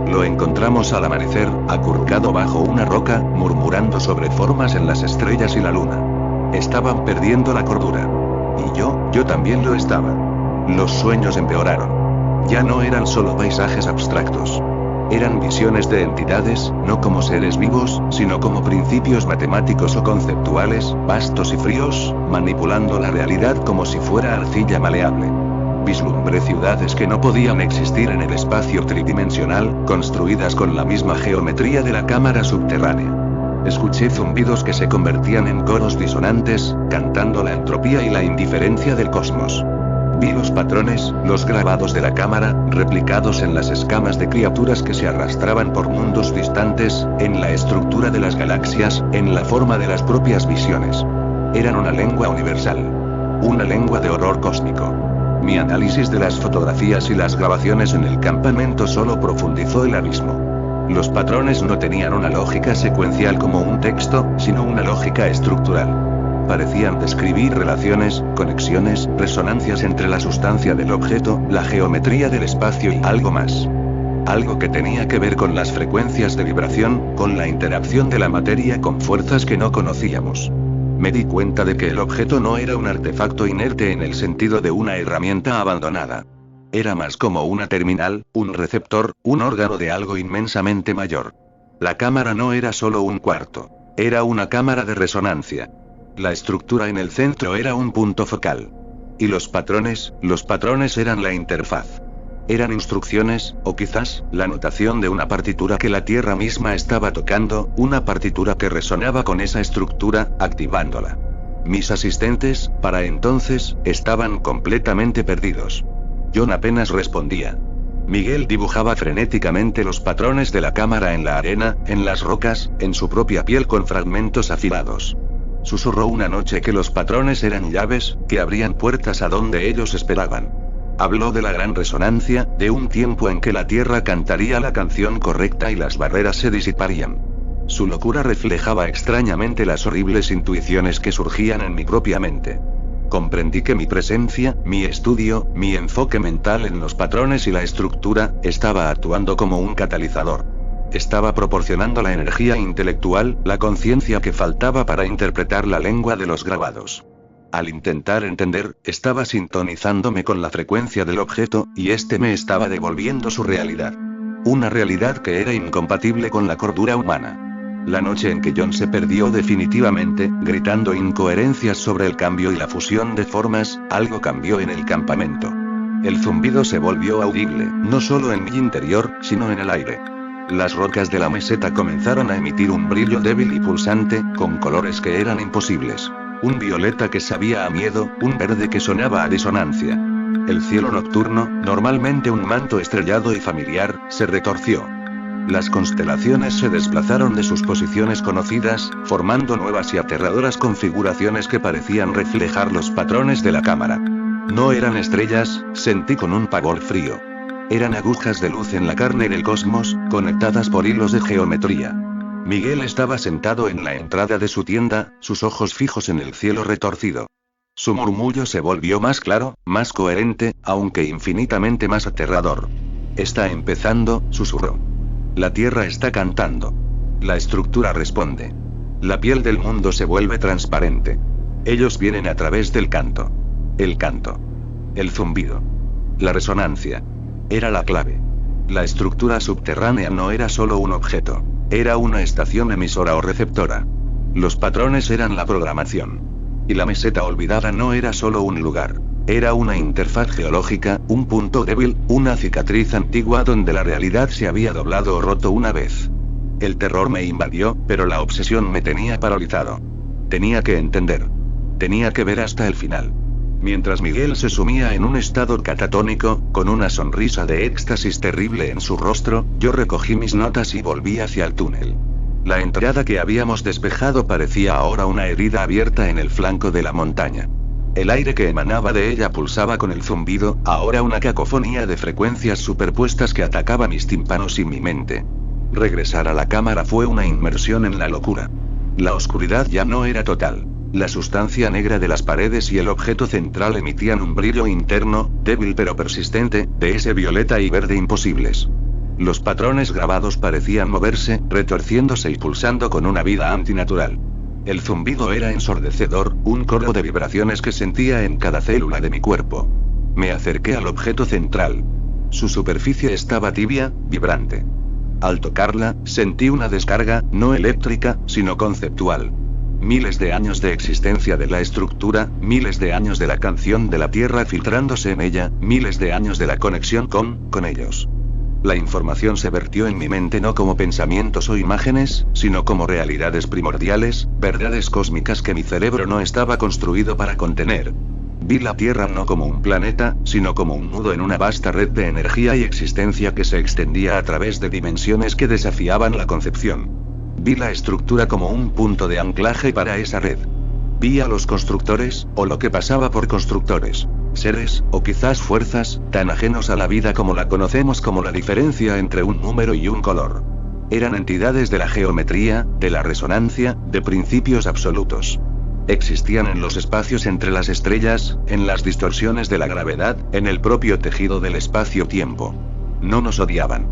Lo encontramos al amanecer, acurrucado bajo una roca, murmurando sobre formas en las estrellas y la luna. Estaban perdiendo la cordura. Y yo también lo estaba. Los sueños empeoraron. Ya no eran solo paisajes abstractos. Eran visiones de entidades, no como seres vivos, sino como principios matemáticos o conceptuales, vastos y fríos, manipulando la realidad como si fuera arcilla maleable. Vislumbré ciudades que no podían existir en el espacio tridimensional, construidas con la misma geometría de la cámara subterránea. Escuché zumbidos que se convertían en coros disonantes, cantando la entropía y la indiferencia del cosmos. Vi los patrones, los grabados de la cámara, replicados en las escamas de criaturas que se arrastraban por mundos distantes, en la estructura de las galaxias, en la forma de las propias visiones. Eran una lengua universal. Una lengua de horror cósmico. Mi análisis de las fotografías y las grabaciones en el campamento solo profundizó el abismo. Los patrones no tenían una lógica secuencial como un texto, sino una lógica estructural. Parecían describir relaciones, conexiones, resonancias entre la sustancia del objeto, la geometría del espacio y algo más. Algo que tenía que ver con las frecuencias de vibración, con la interacción de la materia con fuerzas que no conocíamos. Me di cuenta de que el objeto no era un artefacto inerte en el sentido de una herramienta abandonada. Era más como una terminal, un receptor, un órgano de algo inmensamente mayor. La cámara no era solo un cuarto. Era una cámara de resonancia. La estructura en el centro era un punto focal. Y los patrones eran la interfaz. Eran instrucciones, o quizás, la notación de una partitura que la Tierra misma estaba tocando, una partitura que resonaba con esa estructura, activándola. Mis asistentes, para entonces, estaban completamente perdidos. John apenas respondía. Miguel dibujaba frenéticamente los patrones de la cámara en la arena, en las rocas, en su propia piel con fragmentos afilados. Susurró una noche que los patrones eran llaves, que abrían puertas a donde ellos esperaban. Habló de la gran resonancia, de un tiempo en que la Tierra cantaría la canción correcta y las barreras se disiparían. Su locura reflejaba extrañamente las horribles intuiciones que surgían en mi propia mente. Comprendí que mi presencia, mi estudio, mi enfoque mental en los patrones y la estructura, estaba actuando como un catalizador. Estaba proporcionando la energía intelectual, la conciencia que faltaba para interpretar la lengua de los grabados. Al intentar entender, estaba sintonizándome con la frecuencia del objeto, y este me estaba devolviendo su realidad. Una realidad que era incompatible con la cordura humana. La noche en que John se perdió definitivamente, gritando incoherencias sobre el cambio y la fusión de formas, algo cambió en el campamento. El zumbido se volvió audible, no solo en mi interior, sino en el aire. Las rocas de la meseta comenzaron a emitir un brillo débil y pulsante, con colores que eran imposibles. Un violeta que sabía a miedo, un verde que sonaba a disonancia. El cielo nocturno, normalmente un manto estrellado y familiar, se retorció. Las constelaciones se desplazaron de sus posiciones conocidas, formando nuevas y aterradoras configuraciones que parecían reflejar los patrones de la cámara. No eran estrellas, sentí con un pavor frío. Eran agujas de luz en la carne del cosmos, conectadas por hilos de geometría. Miguel estaba sentado en la entrada de su tienda, sus ojos fijos en el cielo retorcido. Su murmullo se volvió más claro, más coherente, aunque infinitamente más aterrador. Está empezando, susurró. La Tierra está cantando. La estructura responde. La piel del mundo se vuelve transparente. Ellos vienen a través del canto. El canto. El zumbido. La resonancia. Era la clave. La estructura subterránea no era solo un objeto. Era una estación emisora o receptora. Los patrones eran la programación. Y la meseta olvidada no era solo un lugar. Era una interfaz geológica, un punto débil, una cicatriz antigua donde la realidad se había doblado o roto una vez. El terror me invadió, pero la obsesión me tenía paralizado. Tenía que entender. Tenía que ver hasta el final. Mientras Miguel se sumía en un estado catatónico, con una sonrisa de éxtasis terrible en su rostro, yo recogí mis notas y volví hacia el túnel. La entrada que habíamos despejado parecía ahora una herida abierta en el flanco de la montaña. El aire que emanaba de ella pulsaba con el zumbido, ahora una cacofonía de frecuencias superpuestas que atacaba mis tímpanos y mi mente. Regresar a la cámara fue una inmersión en la locura. La oscuridad ya no era total. La sustancia negra de las paredes y el objeto central emitían un brillo interno, débil pero persistente, de ese violeta y verde imposibles. Los patrones grabados parecían moverse, retorciéndose y pulsando con una vida antinatural. El zumbido era ensordecedor, un coro de vibraciones que sentía en cada célula de mi cuerpo. Me acerqué al objeto central. Su superficie estaba tibia, vibrante. Al tocarla, sentí una descarga, no eléctrica, sino conceptual. Miles de años de existencia de la estructura, miles de años de la canción de la Tierra filtrándose en ella, miles de años de la conexión con ellos. La información se vertió en mi mente no como pensamientos o imágenes, sino como realidades primordiales, verdades cósmicas que mi cerebro no estaba construido para contener. Vi la Tierra no como un planeta, sino como un nudo en una vasta red de energía y existencia que se extendía a través de dimensiones que desafiaban la concepción. Vi la estructura como un punto de anclaje para esa red. Vi a los constructores, o lo que pasaba por constructores. Seres, o quizás fuerzas, tan ajenos a la vida como la conocemos como la diferencia entre un número y un color. Eran entidades de la geometría, de la resonancia, de principios absolutos. Existían en los espacios entre las estrellas, en las distorsiones de la gravedad, en el propio tejido del espacio-tiempo. No nos odiaban.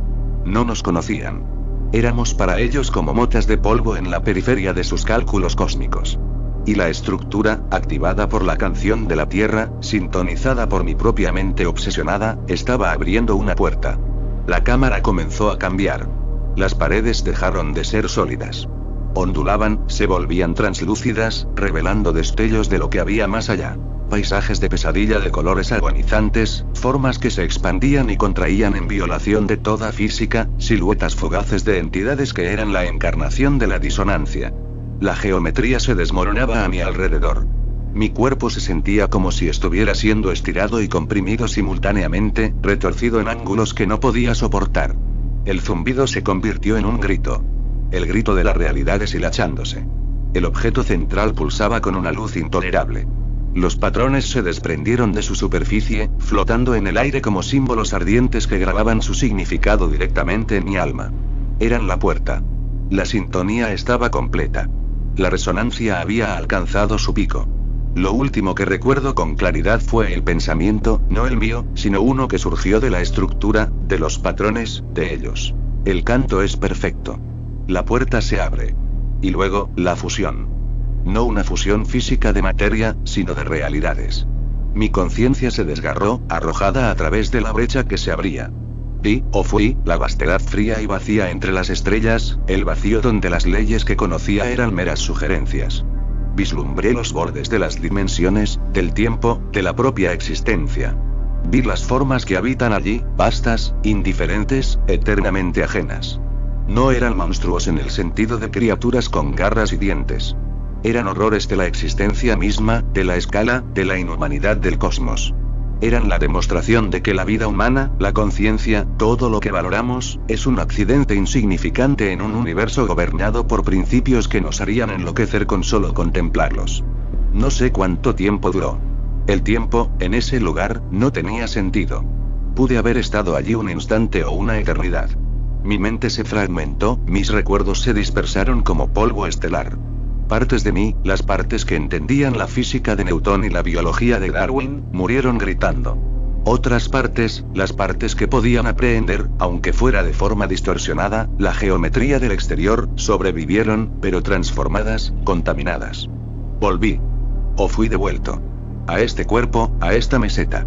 No nos conocían. Éramos para ellos como motas de polvo en la periferia de sus cálculos cósmicos. Y la estructura, activada por la canción de la Tierra, sintonizada por mi propia mente obsesionada, estaba abriendo una puerta. La cámara comenzó a cambiar. Las paredes dejaron de ser sólidas. Ondulaban, se volvían translúcidas, revelando destellos de lo que había más allá. Paisajes de pesadilla de colores agonizantes, formas que se expandían y contraían en violación de toda física, siluetas fugaces de entidades que eran la encarnación de la disonancia. La geometría se desmoronaba a mi alrededor. Mi cuerpo se sentía como si estuviera siendo estirado y comprimido simultáneamente, retorcido en ángulos que no podía soportar. El zumbido se convirtió en un grito. El grito de la realidad deshilachándose. El objeto central pulsaba con una luz intolerable. Los patrones se desprendieron de su superficie, flotando en el aire como símbolos ardientes que grababan su significado directamente en mi alma. Eran la puerta. La sintonía estaba completa. La resonancia había alcanzado su pico. Lo último que recuerdo con claridad fue el pensamiento, no el mío, sino uno que surgió de la estructura, de los patrones, de ellos. El canto es perfecto. La puerta se abre. Y luego, la fusión. No una fusión física de materia, sino de realidades. Mi conciencia se desgarró, arrojada a través de la brecha que se abría. Vi, o fui, la vastedad fría y vacía entre las estrellas, el vacío donde las leyes que conocía eran meras sugerencias. Vislumbré los bordes de las dimensiones, del tiempo, de la propia existencia. Vi las formas que habitan allí, vastas, indiferentes, eternamente ajenas. No eran monstruos en el sentido de criaturas con garras y dientes. Eran horrores de la existencia misma, de la escala, de la inhumanidad del cosmos. Eran la demostración de que la vida humana, la conciencia, todo lo que valoramos, es un accidente insignificante en un universo gobernado por principios que nos harían enloquecer con solo contemplarlos. No sé cuánto tiempo duró. El tiempo, en ese lugar, no tenía sentido. Pude haber estado allí un instante o una eternidad. Mi mente se fragmentó, mis recuerdos se dispersaron como polvo estelar. Partes de mí, las partes que entendían la física de Newton y la biología de Darwin, murieron gritando. Otras partes, las partes que podían aprehender, aunque fuera de forma distorsionada, la geometría del exterior, sobrevivieron, pero transformadas, contaminadas. Volví. O fui devuelto. A este cuerpo, a esta meseta.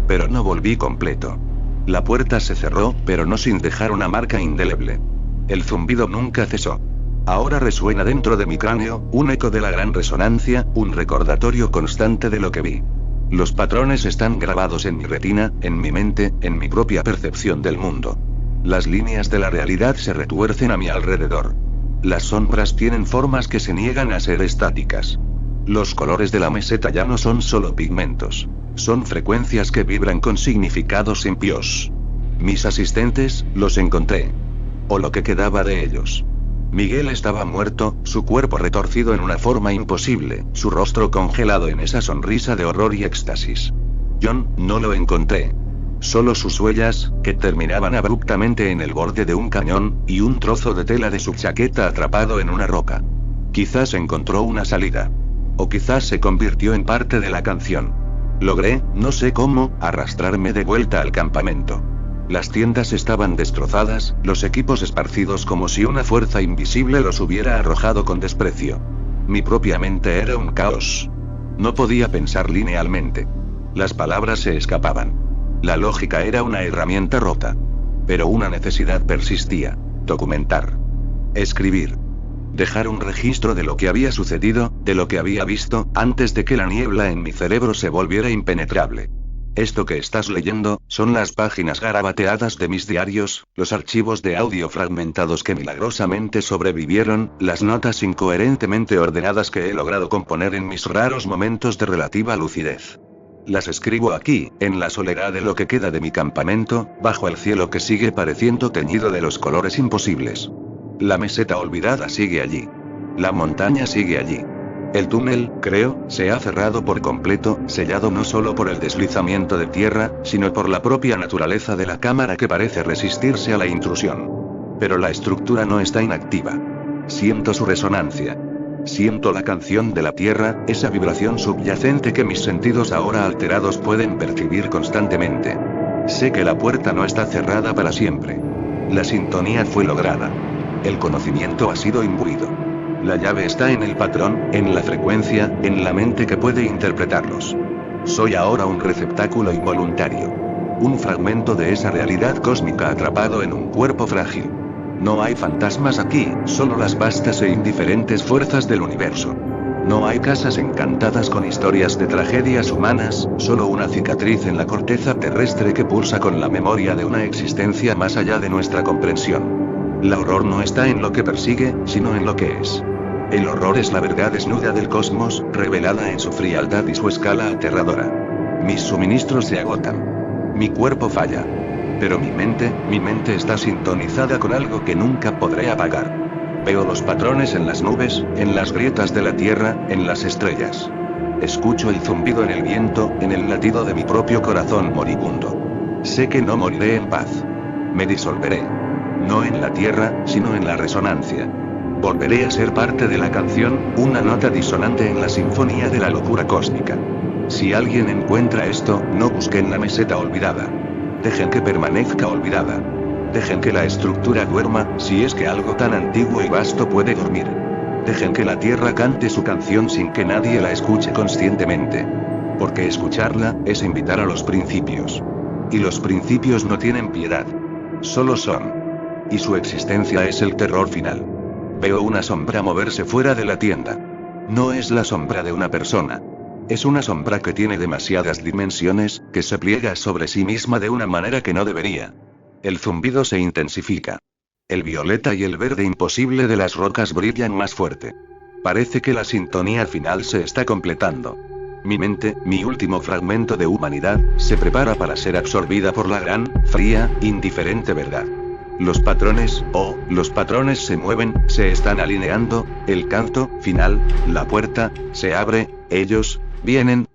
Pero no volví completo. La puerta se cerró, pero no sin dejar una marca indeleble. El zumbido nunca cesó. Ahora resuena dentro de mi cráneo, un eco de la gran resonancia, un recordatorio constante de lo que vi. Los patrones están grabados en mi retina, en mi mente, en mi propia percepción del mundo. Las líneas de la realidad se retuercen a mi alrededor. Las sombras tienen formas que se niegan a ser estáticas. Los colores de la meseta ya no son solo pigmentos. Son frecuencias que vibran con significados impíos. Mis asistentes, los encontré. O lo que quedaba de ellos. Miguel estaba muerto, su cuerpo retorcido en una forma imposible, su rostro congelado en esa sonrisa de horror y éxtasis. John, no lo encontré. Solo sus huellas, que terminaban abruptamente en el borde de un cañón, y un trozo de tela de su chaqueta atrapado en una roca. Quizás encontró una salida. O quizás se convirtió en parte de la canción. Logré, no sé cómo, arrastrarme de vuelta al campamento. Las tiendas estaban destrozadas, los equipos esparcidos como si una fuerza invisible los hubiera arrojado con desprecio. Mi propia mente era un caos. No podía pensar linealmente. Las palabras se escapaban. La lógica era una herramienta rota. Pero una necesidad persistía: documentar. Escribir. Dejar un registro de lo que había sucedido, de lo que había visto, antes de que la niebla en mi cerebro se volviera impenetrable. Esto que estás leyendo, son las páginas garabateadas de mis diarios, los archivos de audio fragmentados que milagrosamente sobrevivieron, las notas incoherentemente ordenadas que he logrado componer en mis raros momentos de relativa lucidez. Las escribo aquí, en la soledad de lo que queda de mi campamento, bajo el cielo que sigue pareciendo teñido de los colores imposibles. La meseta olvidada sigue allí. La montaña sigue allí. El túnel, creo, se ha cerrado por completo, sellado no solo por el deslizamiento de tierra, sino por la propia naturaleza de la cámara que parece resistirse a la intrusión. Pero la estructura no está inactiva. Siento su resonancia. Siento la canción de la tierra, esa vibración subyacente que mis sentidos ahora alterados pueden percibir constantemente. Sé que la puerta no está cerrada para siempre. La sintonía fue lograda. El conocimiento ha sido imbuido. La llave está en el patrón, en la frecuencia, en la mente que puede interpretarlos. Soy ahora un receptáculo involuntario. Un fragmento de esa realidad cósmica atrapado en un cuerpo frágil. No hay fantasmas aquí, solo las vastas e indiferentes fuerzas del universo. No hay casas encantadas con historias de tragedias humanas, solo una cicatriz en la corteza terrestre que pulsa con la memoria de una existencia más allá de nuestra comprensión. El horror no está en lo que persigue, sino en lo que es. El horror es la verdad desnuda del cosmos, revelada en su frialdad y su escala aterradora. Mis suministros se agotan. Mi cuerpo falla. Pero mi mente está sintonizada con algo que nunca podré apagar. Veo los patrones en las nubes, en las grietas de la tierra, en las estrellas. Escucho el zumbido en el viento, en el latido de mi propio corazón moribundo. Sé que no moriré en paz. Me disolveré. No en la tierra, sino en la resonancia. Volveré a ser parte de la canción, una nota disonante en la sinfonía de la locura cósmica. Si alguien encuentra esto, no busquen la meseta olvidada. Dejen que permanezca olvidada. Dejen que la estructura duerma, si es que algo tan antiguo y vasto puede dormir. Dejen que la tierra cante su canción sin que nadie la escuche conscientemente. Porque escucharla, es invitar a los principios. Y los principios no tienen piedad. Solo son. Y su existencia es el terror final. Veo una sombra moverse fuera de la tienda. No es la sombra de una persona. Es una sombra que tiene demasiadas dimensiones, que se pliega sobre sí misma de una manera que no debería. El zumbido se intensifica. El violeta y el verde imposible de las rocas brillan más fuerte. Parece que la sintonía final se está completando. Mi mente, mi último fragmento de humanidad, se prepara para ser absorbida por la gran, fría, indiferente verdad. Los patrones se mueven, se están alineando, el canto final, la puerta, se abre, ellos vienen,